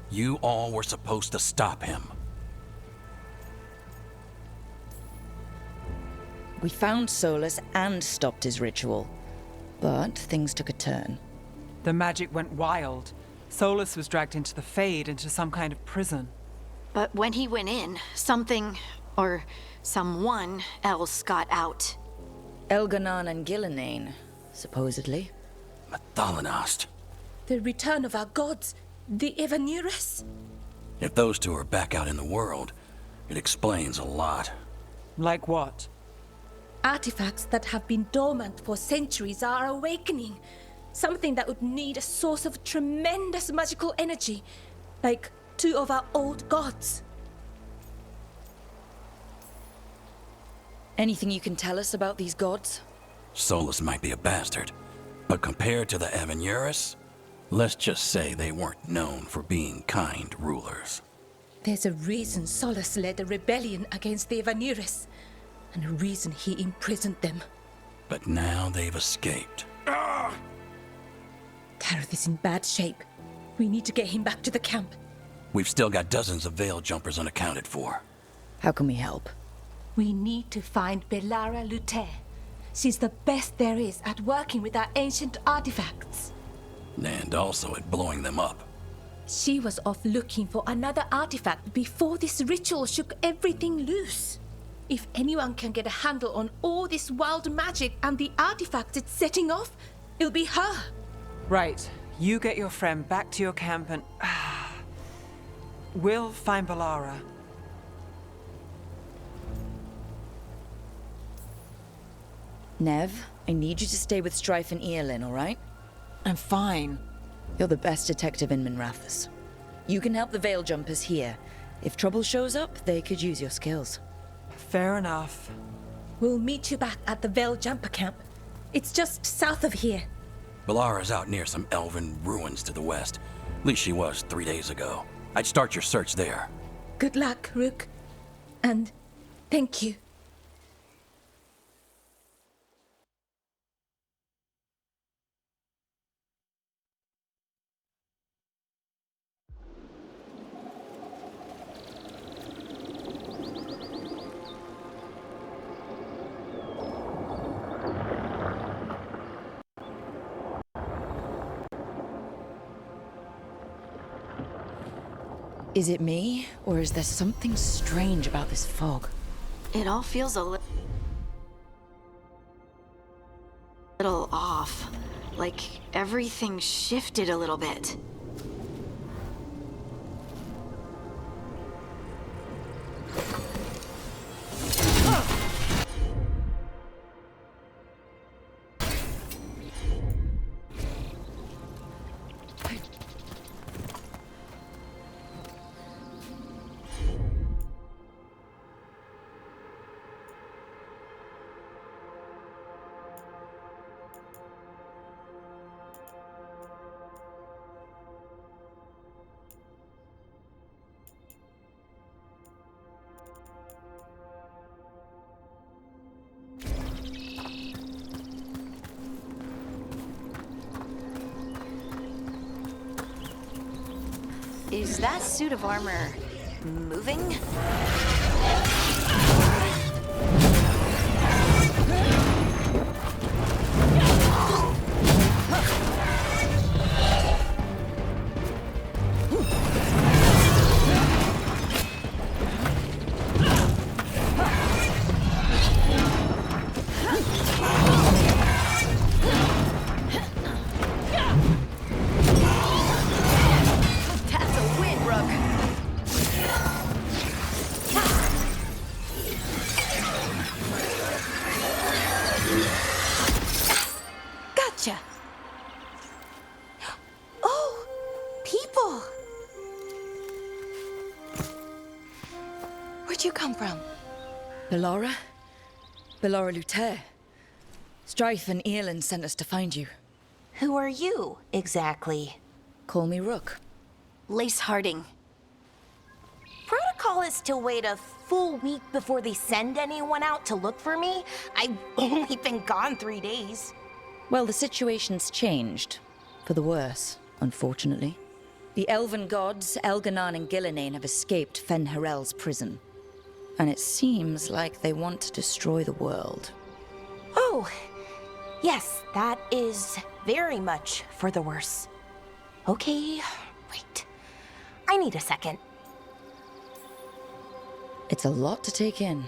Speaker 10: You all were supposed to stop him.
Speaker 2: We found Solus and stopped his ritual, but things took a turn.
Speaker 4: The magic went wild. Solus was dragged into the Fade, into some kind of prison.
Speaker 6: But when he went in, something, or someone else got out.
Speaker 2: Elganon and Gillenane, supposedly.
Speaker 10: Mathalanost.
Speaker 3: The return of our gods, the Evanurus?
Speaker 10: If those two are back out in the world, it explains a lot.
Speaker 4: Like what?
Speaker 3: Artifacts that have been dormant for centuries are awakening. Something that would need a source of tremendous magical energy, like two of our old gods.
Speaker 2: Anything you can tell us about these gods?
Speaker 10: Solus might be a bastard, but compared to the Evanurus, let's just say they weren't known for being kind rulers.
Speaker 3: There's a reason Solus led a rebellion against the Evanurus, and a reason he imprisoned them.
Speaker 10: But now they've escaped.
Speaker 3: Tarith is in bad shape. We need to get him back to the camp.
Speaker 10: We've still got dozens of veil jumpers unaccounted for.
Speaker 2: How can we help?
Speaker 3: We need to find Belara Lute. She's the best there is at working with our ancient artifacts.
Speaker 10: And also at blowing them up.
Speaker 3: She was off looking for another artifact before this ritual shook everything loose. If anyone can get a handle on all this wild magic and the artifacts it's setting off, it'll be her.
Speaker 4: Right. You get your friend back to your camp and... we'll find Belara.
Speaker 2: Nev, I need you to stay with Strife and Eolin, all right?
Speaker 4: I'm fine.
Speaker 2: You're the best detective in Minrathous. You can help the Veil Jumpers here. If trouble shows up, they could use your skills.
Speaker 4: Fair enough.
Speaker 3: We'll meet you back at the Veil Jumper camp. It's just south of here.
Speaker 10: Belara's out near some elven ruins to the west. At least she was 3 days ago. I'd start your search there.
Speaker 3: Good luck, Rook. And thank you.
Speaker 2: Is it me, or is there something strange about this fog?
Speaker 6: It all feels a little off. Like everything shifted a little bit. Is that suit of armor moving?
Speaker 11: Where'd you come from?
Speaker 2: Bellara? Bellara Luther. Strife and Earlin sent us to find you.
Speaker 11: Who are you, exactly?
Speaker 2: Call me Rook.
Speaker 6: Lace Harding.
Speaker 11: Protocol is to wait a full week before they send anyone out to look for me. I've only been gone 3 days.
Speaker 2: Well, the situation's changed. For the worse, unfortunately. The elven gods, Elganan and Gillinane, have escaped Fen-Harel's prison. And it seems like they want to destroy the world.
Speaker 11: Oh, yes, that is very much for the worse. Okay, wait. I need a second.
Speaker 2: It's a lot to take in.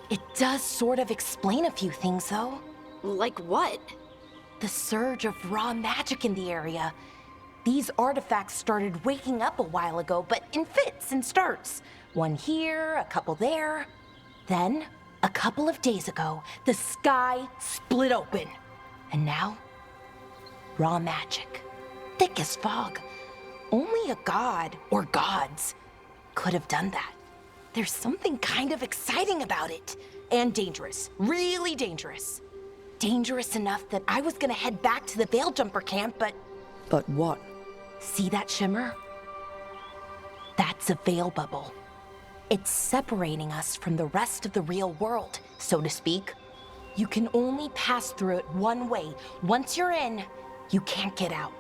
Speaker 11: It does sort of explain a few things, though.
Speaker 6: Like what?
Speaker 11: The surge of raw magic in the area. These artifacts started waking up a while ago, but in fits and starts. One here, a couple there. Then, a couple of days ago, the sky split open. And now, raw magic. Thick as fog. Only a god, or gods, could have done that. There's something kind of exciting about it. And dangerous. Really dangerous. Dangerous enough that I was gonna head back to the Veil Jumper camp, but...
Speaker 2: But what?
Speaker 11: See that shimmer? That's a veil bubble. It's separating us from the rest of the real world, so to speak. You can only pass through it one way. Once you're in, you can't get out.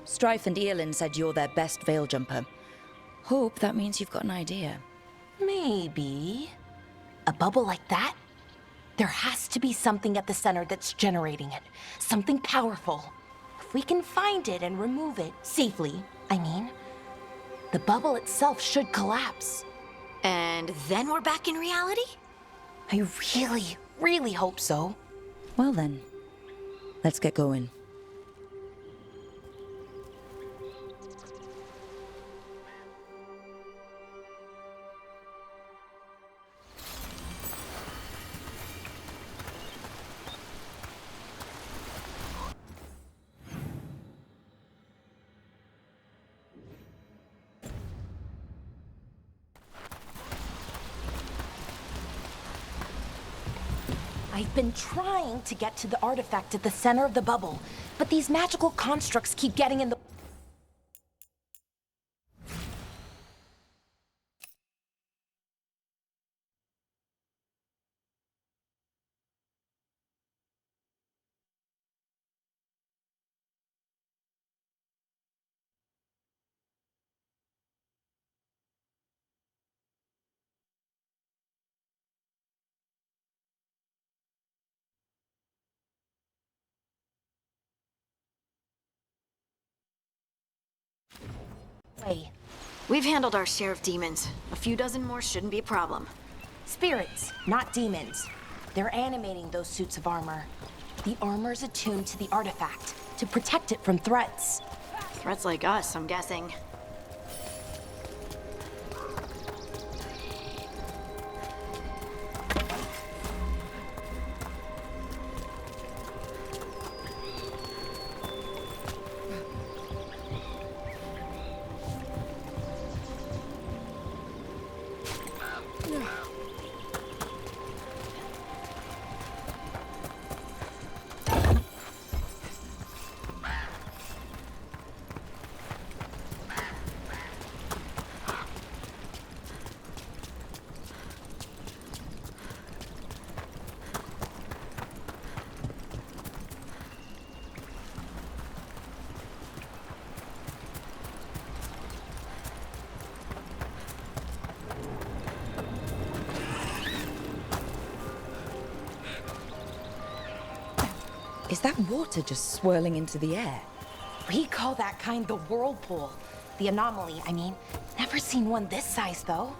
Speaker 2: Strife and Earlin said you're their best Veil Jumper. Hope that means you've got an idea.
Speaker 11: Maybe. A bubble like that? There has to be something at the center that's generating it. Something powerful. If we can find it and remove it, safely, I mean, the bubble itself should collapse.
Speaker 6: And then we're back in reality?
Speaker 11: I really, really hope so.
Speaker 2: Well then, let's get going.
Speaker 11: I've been trying to get to the artifact at the center of the bubble, but these magical constructs keep getting in the Way.
Speaker 6: We've handled our share of demons. A few dozen more shouldn't be a problem.
Speaker 11: Spirits, not demons. They're animating those suits of armor. The armor's attuned to the artifact to protect it from threats.
Speaker 6: Threats like us, I'm guessing.
Speaker 2: Is that water just swirling into the air?
Speaker 11: We call that kind the whirlpool. The anomaly, I mean. Never seen one this size, though.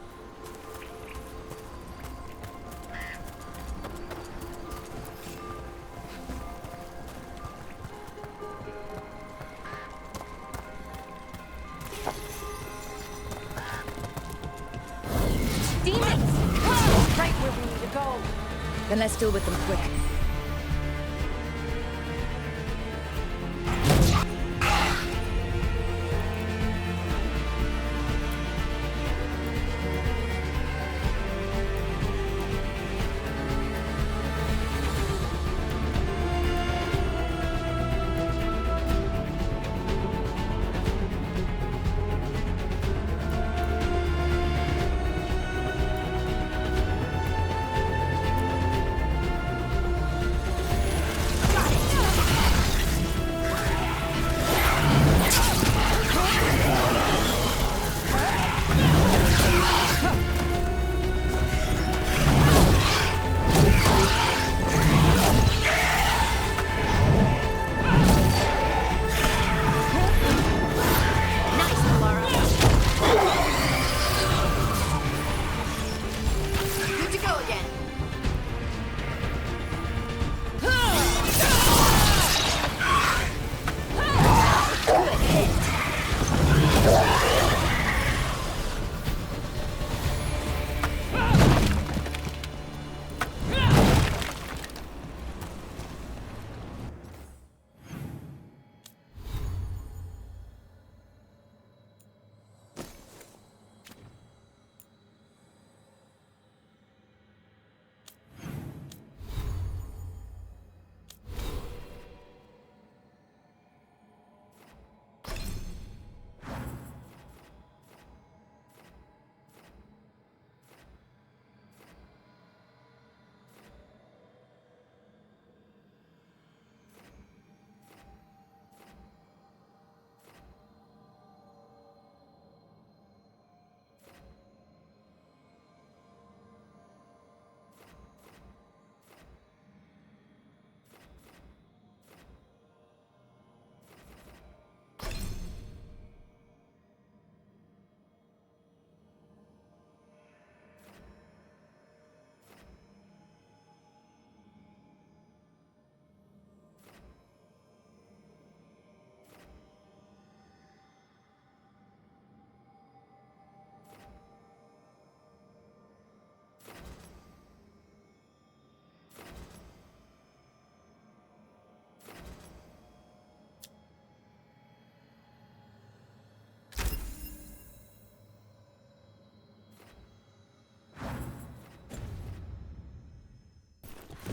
Speaker 11: Demons! Right where we need to go.
Speaker 2: Then let's deal with them quick.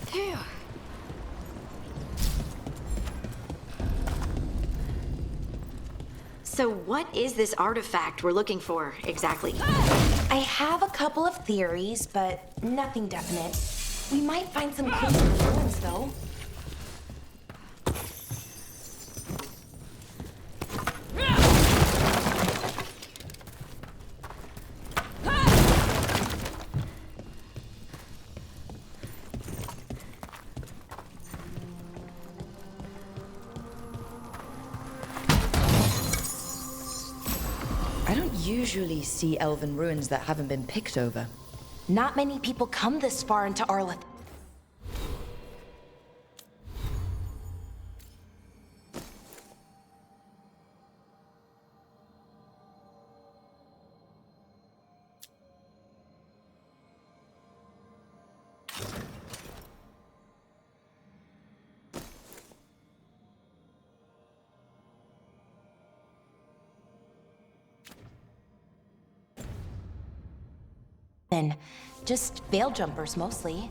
Speaker 6: Phew. So what is this artifact we're looking for, exactly?
Speaker 11: I have a couple of theories, but nothing definite. We might find some clues in the ruins, though.
Speaker 2: usually see elven ruins that haven't been picked over.
Speaker 11: Not many people come this far into Arlith. Just veil jumpers, mostly.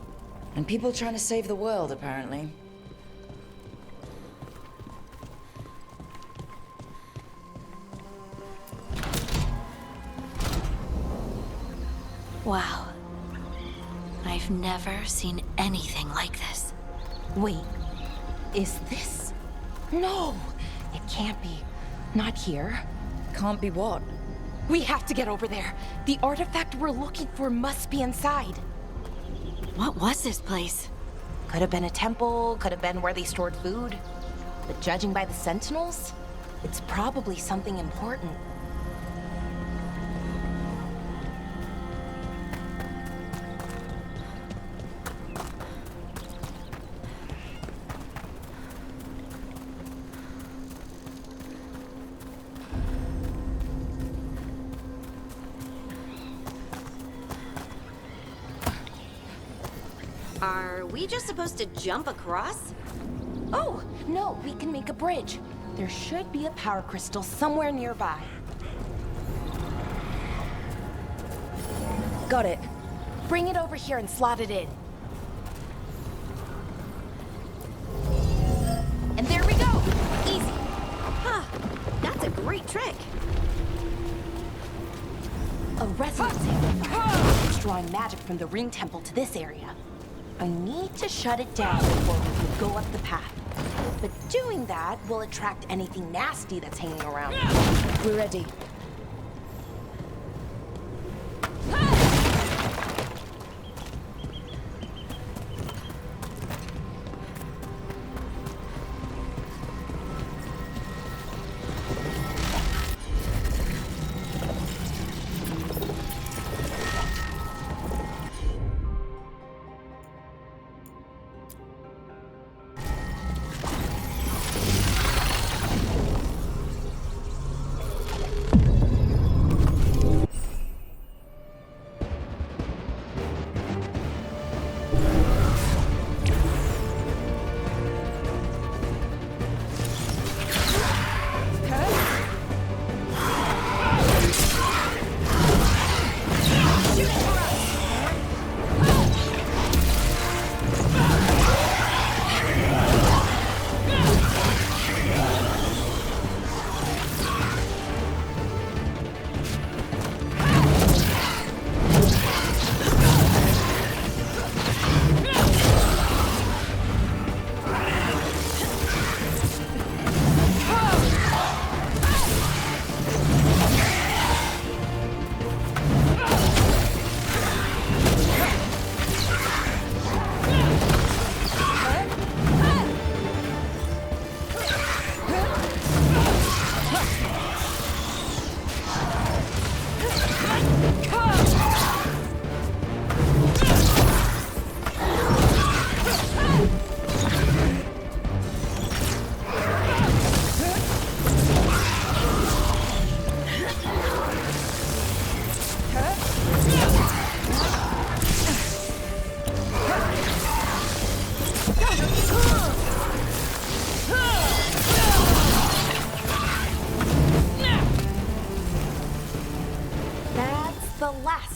Speaker 2: And people trying to save the world, apparently.
Speaker 6: Wow. I've never seen anything like this.
Speaker 11: Wait, is this? No, it can't be. Not here.
Speaker 2: Can't be what?
Speaker 11: We have to get over there. The artifact we're looking for must be inside.
Speaker 6: What was this place?
Speaker 11: Could have been a temple, could have been where they stored food. But judging by the sentinels, it's probably something important.
Speaker 6: Are we just supposed to jump across?
Speaker 11: Oh, no, we can make a bridge. There should be a power crystal somewhere nearby.
Speaker 2: Got it.
Speaker 11: Bring it over here and slot it in. And there we go! Easy.
Speaker 6: Huh, that's a great trick.
Speaker 11: A resonance amplifier. It's drawing magic from the ring temple to this area. I need to shut it down before we can go up the path. But doing that will attract anything nasty that's hanging around.
Speaker 2: We're ready.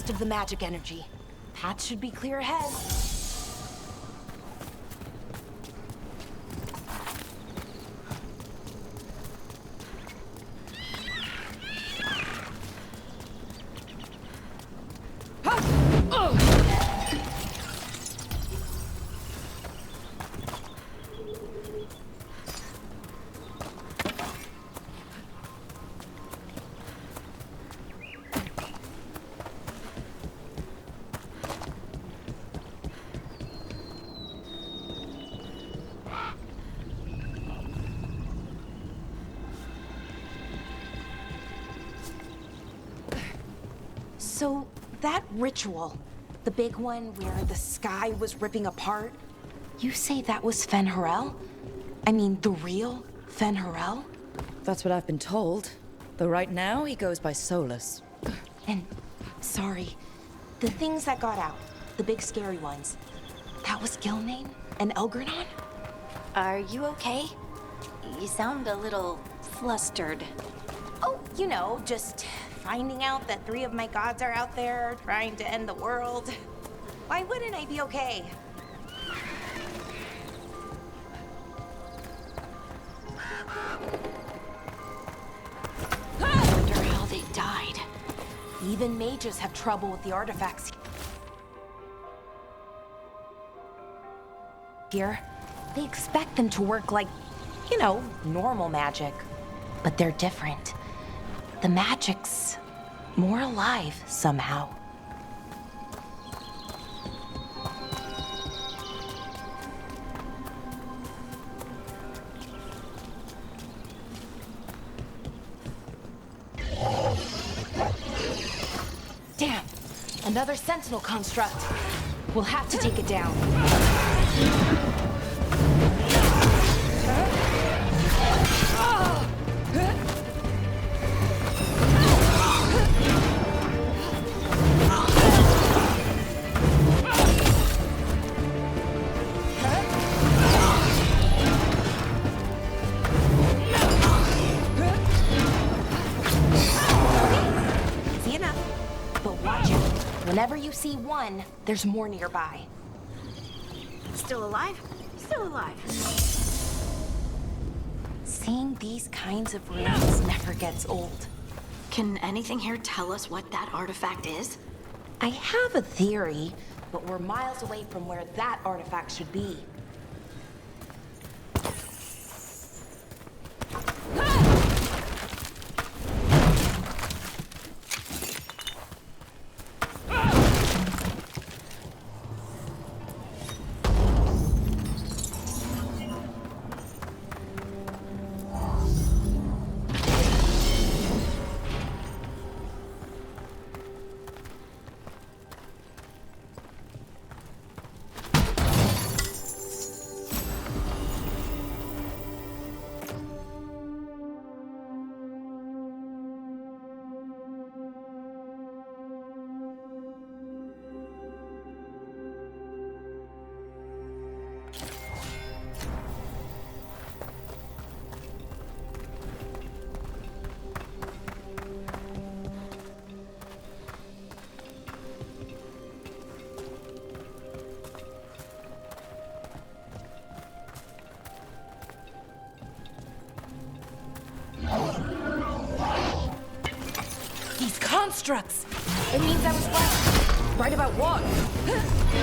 Speaker 11: Of the magic energy. Path should be clear ahead. So, that ritual, the big one where the sky was ripping apart, you say that was Fen'Harel? I mean, the real Fen'Harel?
Speaker 2: That's what I've been told. Though right now, he goes by Solus.
Speaker 11: And, sorry, the things that got out, the big scary ones, that was Gilnane and Elgranon?
Speaker 6: Are you okay? You sound a little flustered.
Speaker 11: Oh, you know, just finding out that 3 of my gods are out there trying to end the world. Why wouldn't I be okay?
Speaker 6: I wonder how they died.
Speaker 11: Even mages have trouble with the artifacts here. They expect them to work like, you know, normal magic. But they're different. The magic's more alive somehow. Damn! Another sentinel construct. We'll have to take it down. Easy enough. But watch it. Whenever you see one, there's more nearby.
Speaker 6: Still alive? Still alive.
Speaker 11: Seeing these kinds of ruins never gets old.
Speaker 6: Can anything here tell us what that artifact is?
Speaker 11: I have a theory, but we're miles away from where that artifact should be. These constructs! It means I was right. Right about what?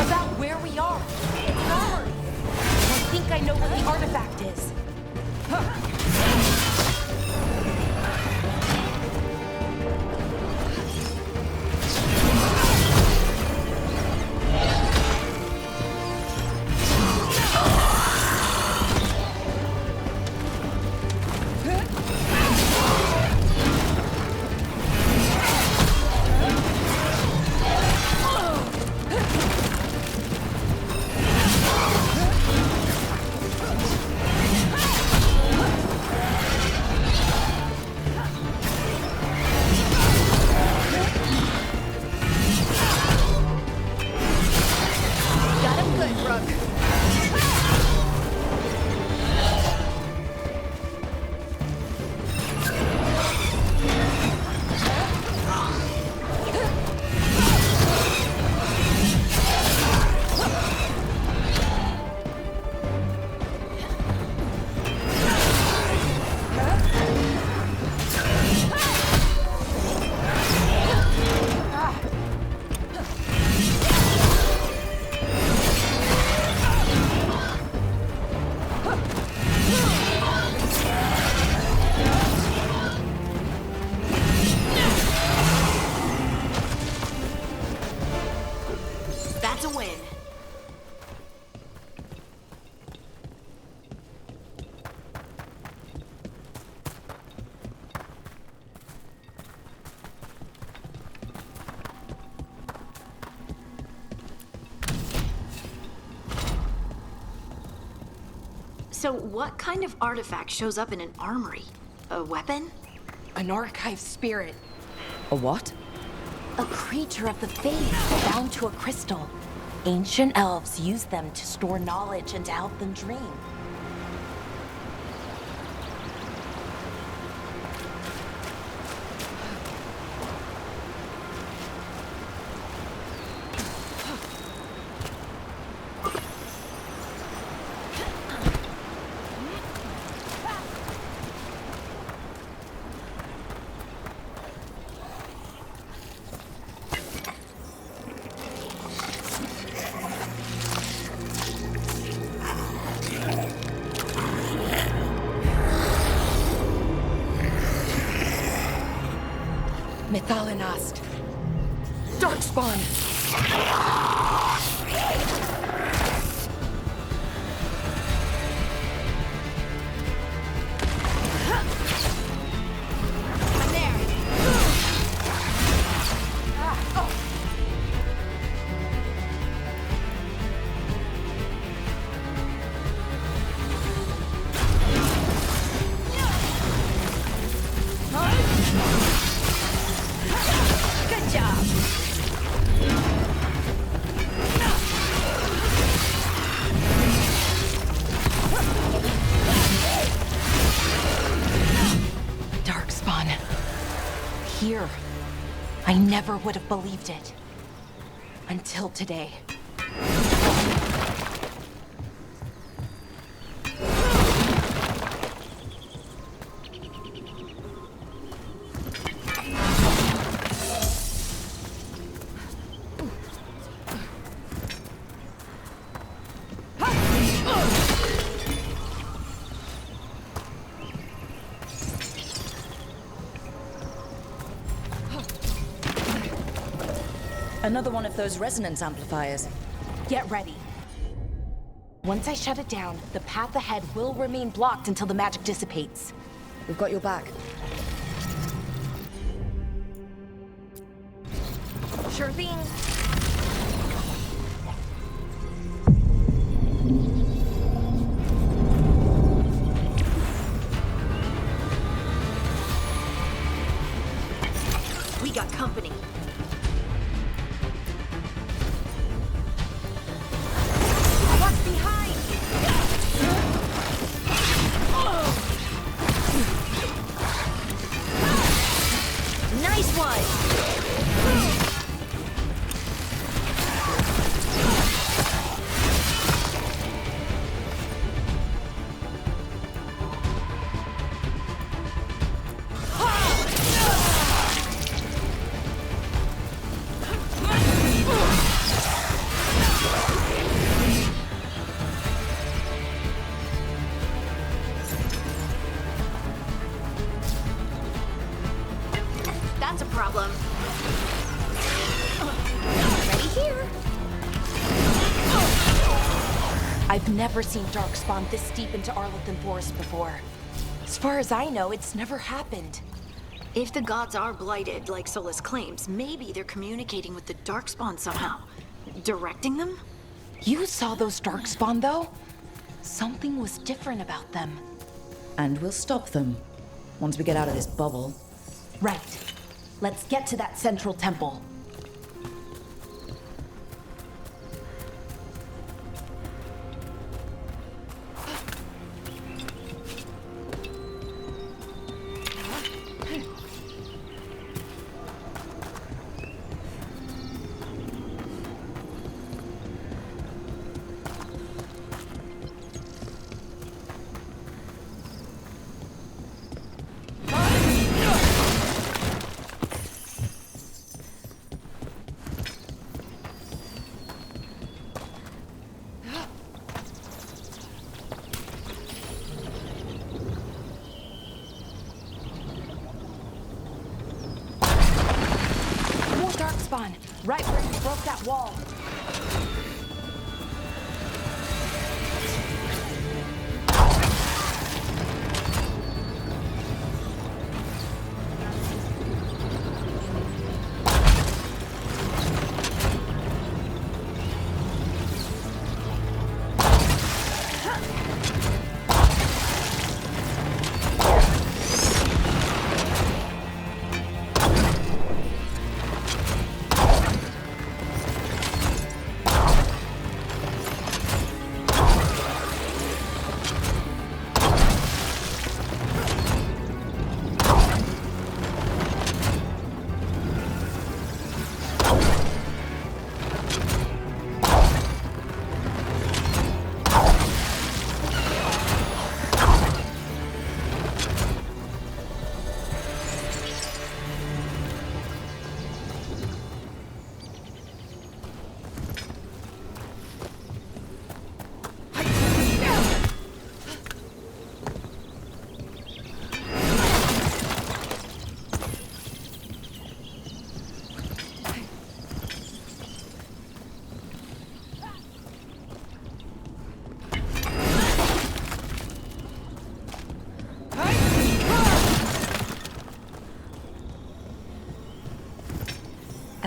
Speaker 11: About where we are. It's hard. I think I know what the artifact is.
Speaker 6: So what kind of artifact shows up in an armory? A weapon?
Speaker 11: An archive spirit.
Speaker 2: A what?
Speaker 11: A creature of the faith bound to a crystal. Ancient elves use them to store knowledge and to help them dream. Mythalinast. Darkspawn.
Speaker 6: I'm there. Good job.
Speaker 11: Darkspawn. Here. I never would have believed it. Until today.
Speaker 2: Another one of those resonance amplifiers.
Speaker 11: Get ready. Once I shut it down, the path ahead will remain blocked until the magic dissipates.
Speaker 2: We've got your back.
Speaker 11: Sure thing.
Speaker 6: We got company.
Speaker 11: What's behind?
Speaker 6: Nice one! That's a problem. Ready here.
Speaker 11: I've never seen Darkspawn this deep into Arlethan Forest before. As far as I know, it's never happened.
Speaker 6: If the gods are blighted, like Solus claims, maybe they're communicating with the Darkspawn somehow. Directing them?
Speaker 11: You saw those Darkspawn, though? Something was different about them.
Speaker 2: And we'll stop them once we get out of this bubble.
Speaker 11: Right. Let's get to that central temple. Darkspawn, right where you broke that wall.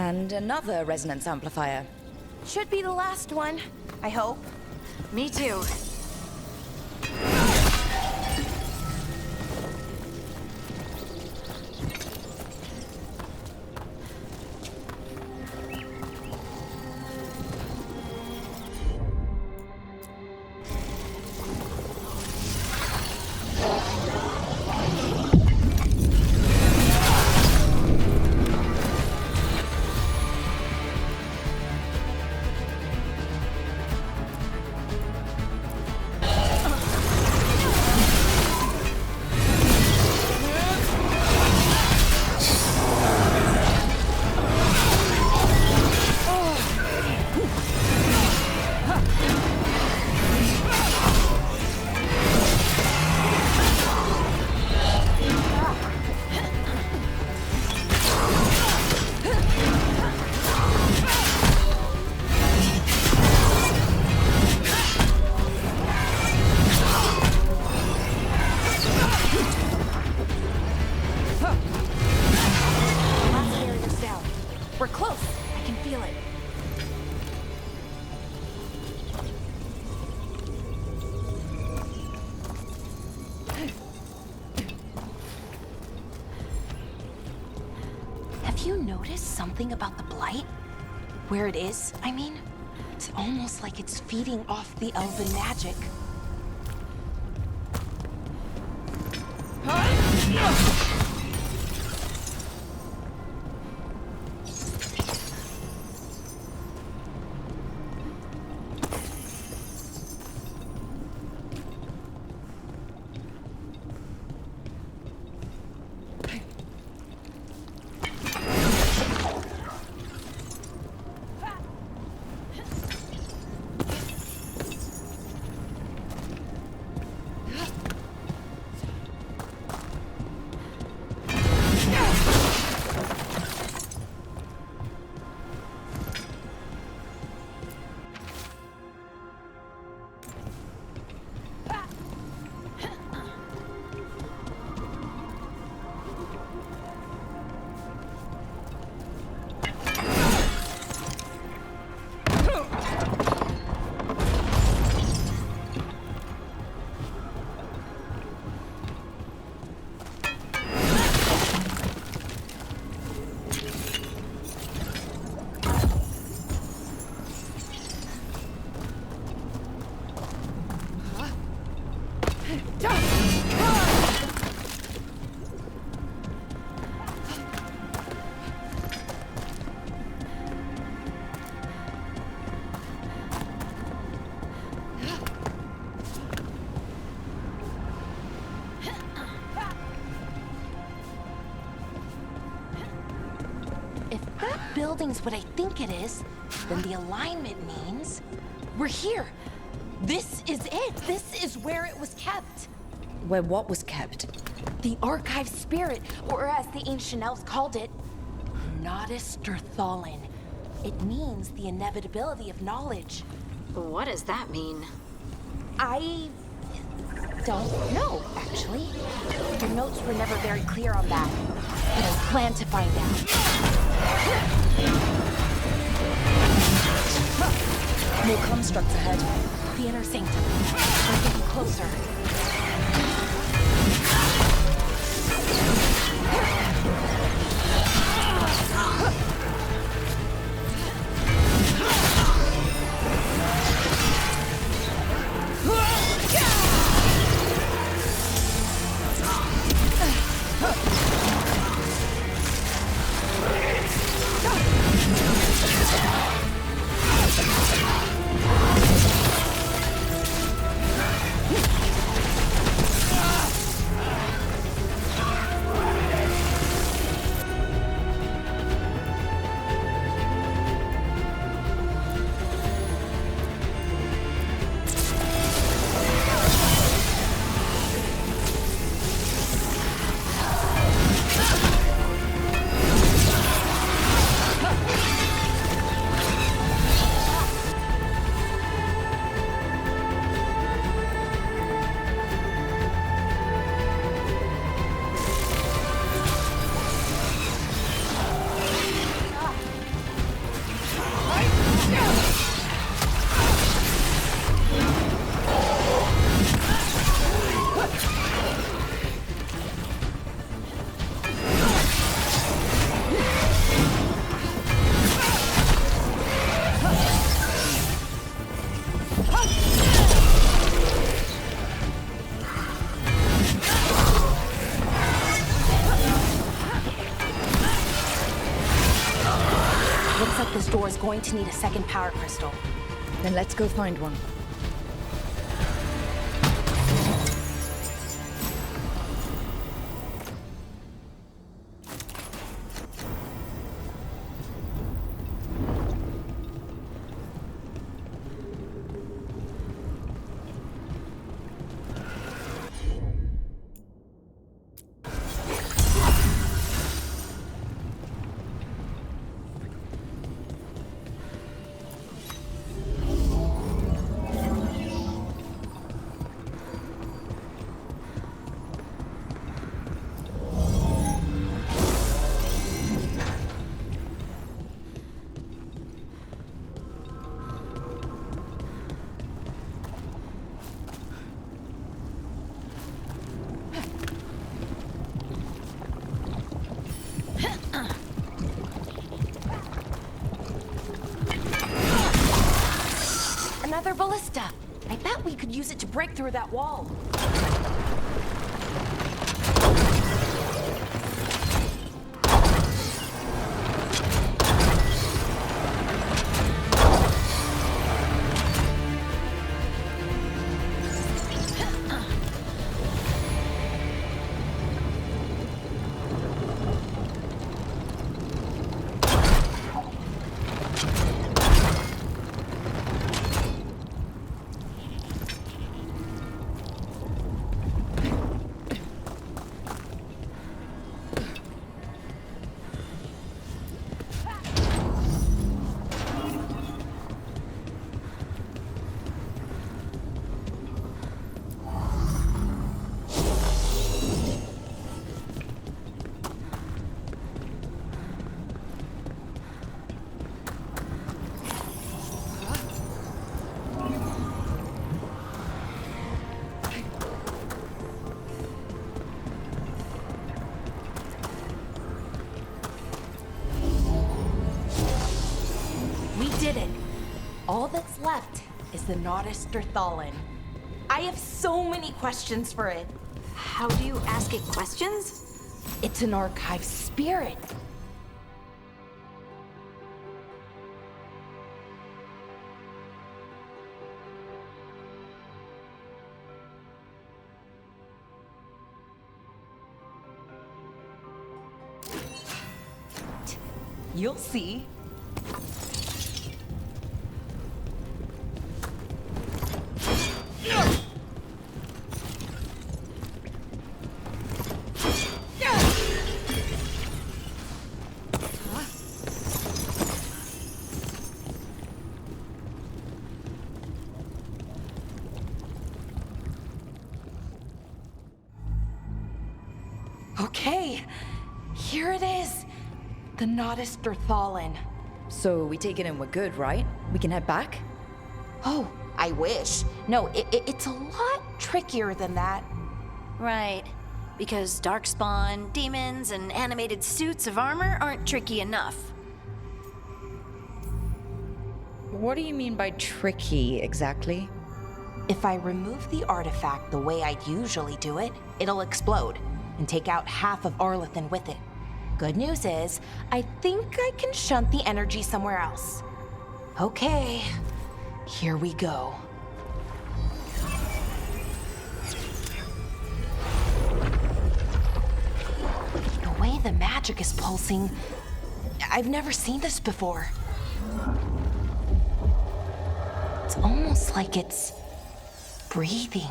Speaker 2: And another resonance amplifier.
Speaker 11: Should be the last one, I hope.
Speaker 6: Me too.
Speaker 11: We're close. I can feel it. Have you noticed something about the blight? Where it is, I mean? It's almost like it's feeding off the elven magic. Building's what I think it is, then the alignment means we're here. This is it. This is where it was kept.
Speaker 2: Where what was kept?
Speaker 11: The archive spirit, or as the ancient elves called it, Nodus Thalin. It means the inevitability of knowledge.
Speaker 6: What does that mean?
Speaker 11: I don't know, actually. Your notes were never very clear on that, but I plan to find out.
Speaker 2: More constructs ahead.
Speaker 11: The inner sanctum. We're getting closer. this door is going to need a second power crystal.
Speaker 2: Then let's go find one.
Speaker 11: Another ballista. I bet we could use it to break through that wall. Did it. All that's left is the Nodus Derthalin. I have so many questions for it.
Speaker 6: How do you ask it questions?
Speaker 11: It's an archive spirit. You'll see. Okay, here it is. The Nodus Derthalin.
Speaker 2: So we take it and we're good, right? We can head back?
Speaker 11: Oh, I wish. No, it's a lot trickier than that.
Speaker 6: Right. Because darkspawn, demons, and animated suits of armor aren't tricky enough.
Speaker 2: What do you mean by tricky, exactly?
Speaker 11: If I remove the artifact the way I'd usually do it, it'll explode and take out half of Arlethan with it. Good news is, I think I can shunt the energy somewhere else. Okay, here we go. The way the magic is pulsing, I've never seen this before. It's almost like it's breathing.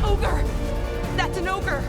Speaker 3: Ogre! That's an ogre!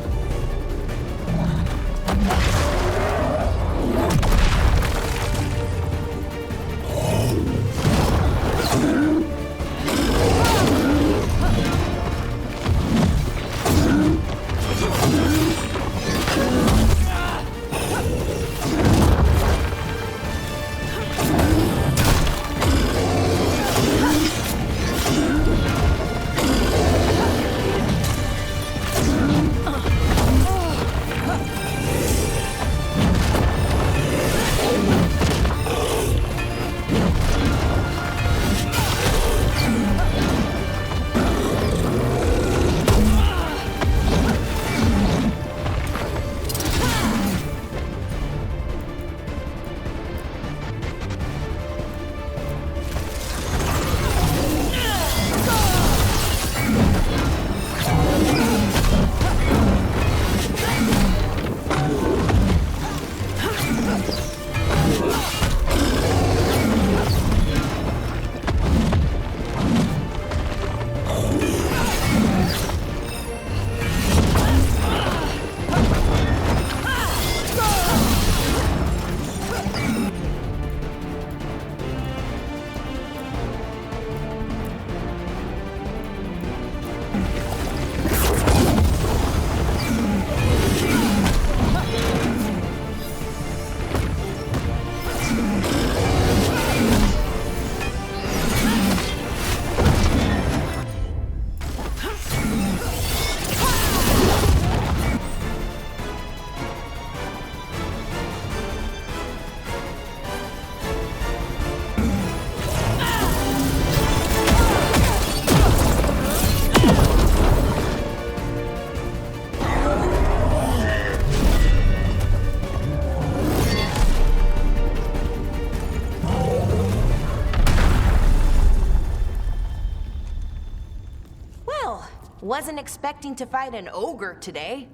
Speaker 11: wasn't expecting to fight an ogre today.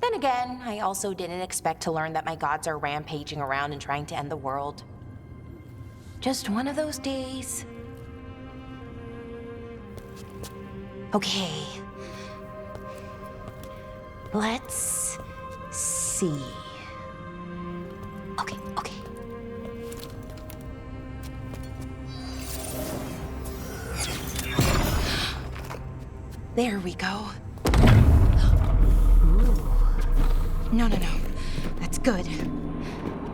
Speaker 11: Then again, I also didn't expect to learn that my gods are rampaging around and trying to end the world. Just one of those days. Okay. Let's see. Okay. There we go. Ooh. No. That's good.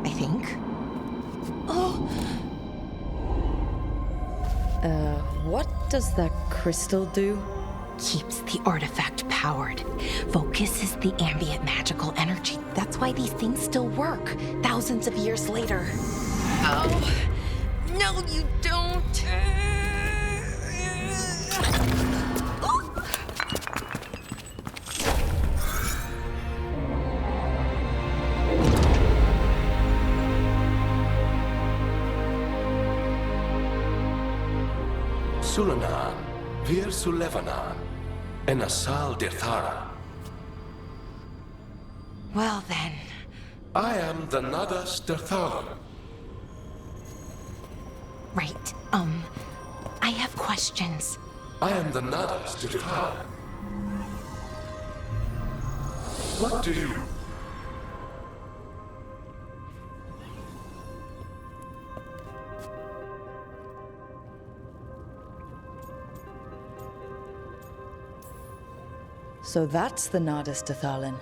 Speaker 11: I think. Oh!
Speaker 2: What does that crystal do?
Speaker 11: Keeps the artifact powered. Focuses the ambient magical energy. That's why these things still work, thousands of years later. Oh! No, you don't!
Speaker 5: Sulanan, Vir Sulevanan, and Asal Dirthara.
Speaker 11: Well then.
Speaker 5: I am the Nadas Dirthalan.
Speaker 11: Right, I have questions.
Speaker 5: I am the Nadas Dirthalan. What do you...
Speaker 2: So that's the Nardis Dathalin.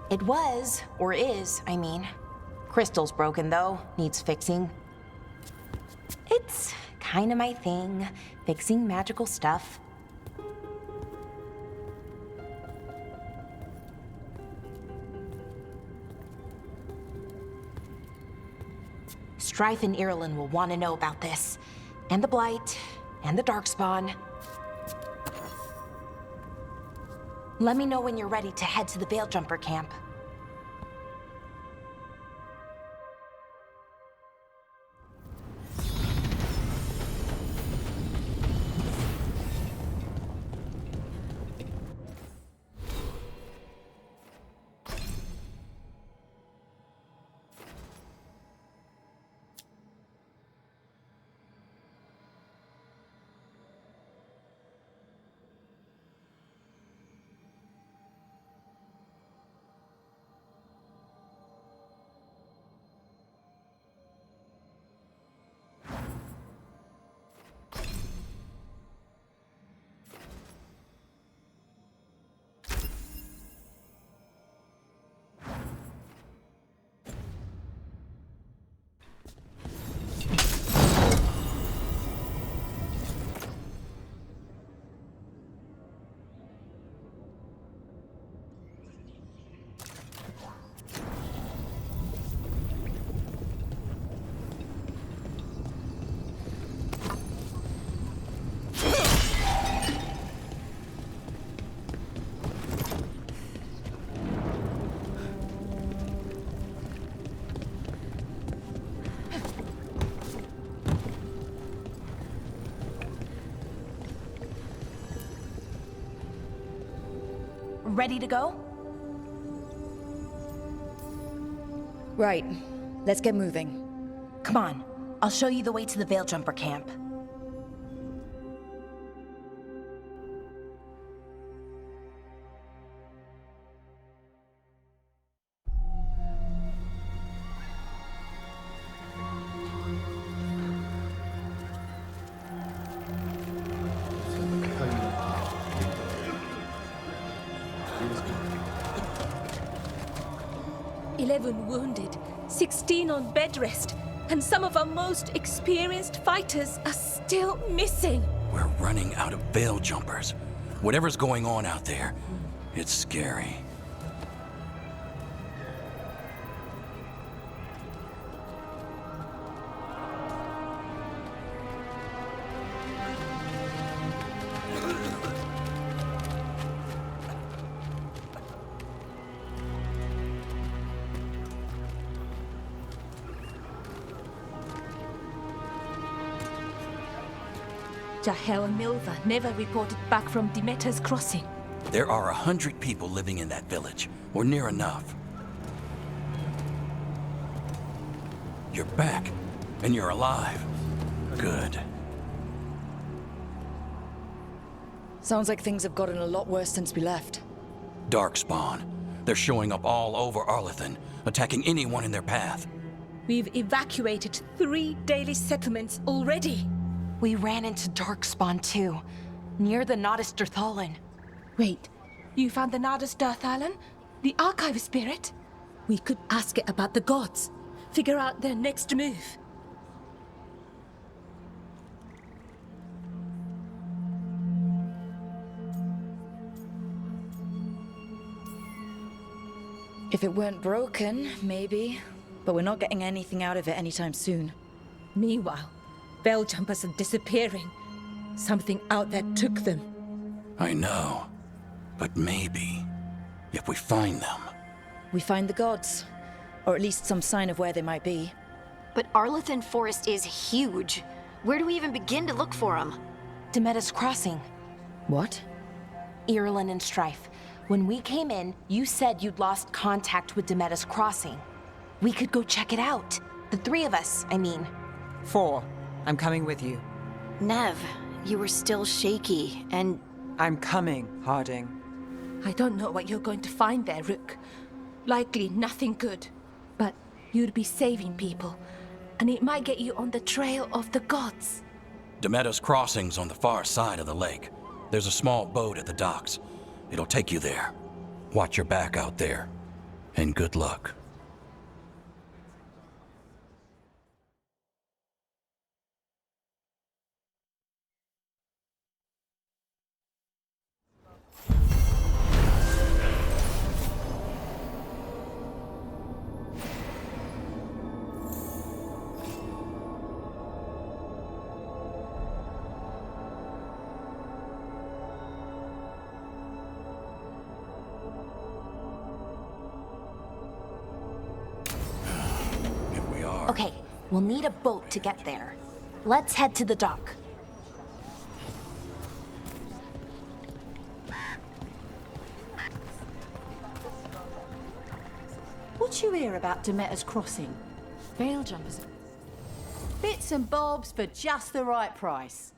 Speaker 11: It was, or is, I mean. Crystal's broken though, needs fixing. It's kinda my thing, fixing magical stuff. Strife and Irulan will want to know about this. And the Blight, and the Darkspawn. Let me know when you're ready to head to the Veilgjumper camp. Ready to go?
Speaker 2: Right. Let's get moving.
Speaker 11: Come on. I'll show you the way to the Veilgjumper camp.
Speaker 3: Wounded, 16 on bed rest, and some of our most experienced fighters are still missing.
Speaker 10: We're running out of Veiljumpers. Whatever's going on out there, it's scary.
Speaker 3: Jahel and Milva never reported back from Demeter's crossing.
Speaker 10: There are 100 people living in that village, or near enough. You're back, and you're alive. Good.
Speaker 2: Sounds like things have gotten a lot worse since we left.
Speaker 10: Darkspawn. They're showing up all over Arlethan, attacking anyone in their path.
Speaker 3: We've evacuated 3 daily settlements already.
Speaker 11: We ran into Darkspawn too, near the Nodus Dirthalin.
Speaker 3: Wait, you found the Nodus Dirthalin? The archive spirit? We could ask it about the gods. Figure out their next move.
Speaker 2: If it weren't broken, maybe. But we're not getting anything out of it anytime soon.
Speaker 3: Meanwhile, Veiljumpers are disappearing. Something out there took them.
Speaker 10: I know. But maybe, if we find them...
Speaker 2: We find the gods. Or at least some sign of where they might be.
Speaker 6: But Arlethan Forest is huge. Where do we even begin to look for them?
Speaker 11: Demeter's Crossing.
Speaker 2: What?
Speaker 11: Irulan and Strife. When we came in, you said you'd lost contact with Demeter's Crossing. We could go check it out. The 3 of us, I mean.
Speaker 4: 4. I'm coming with you.
Speaker 6: Nev, you were still shaky, and...
Speaker 4: I'm coming, Harding.
Speaker 3: I don't know what you're going to find there, Rook. Likely nothing good. But you'd be saving people, and it might get you on the trail of the gods.
Speaker 10: Demeter's Crossing's on the far side of the lake. There's a small boat at the docks. It'll take you there. Watch your back out there. And good luck.
Speaker 11: Okay, we'll need a boat to get there. Let's head to the dock.
Speaker 12: What you hear about Demeter's Crossing? Veiljumpers. Bits and bobs for just the right price.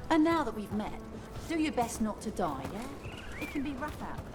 Speaker 12: And now that we've met, do your best not to die, yeah? It can be rough out there.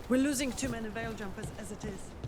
Speaker 13: We're losing too many Veiljumpers as it is.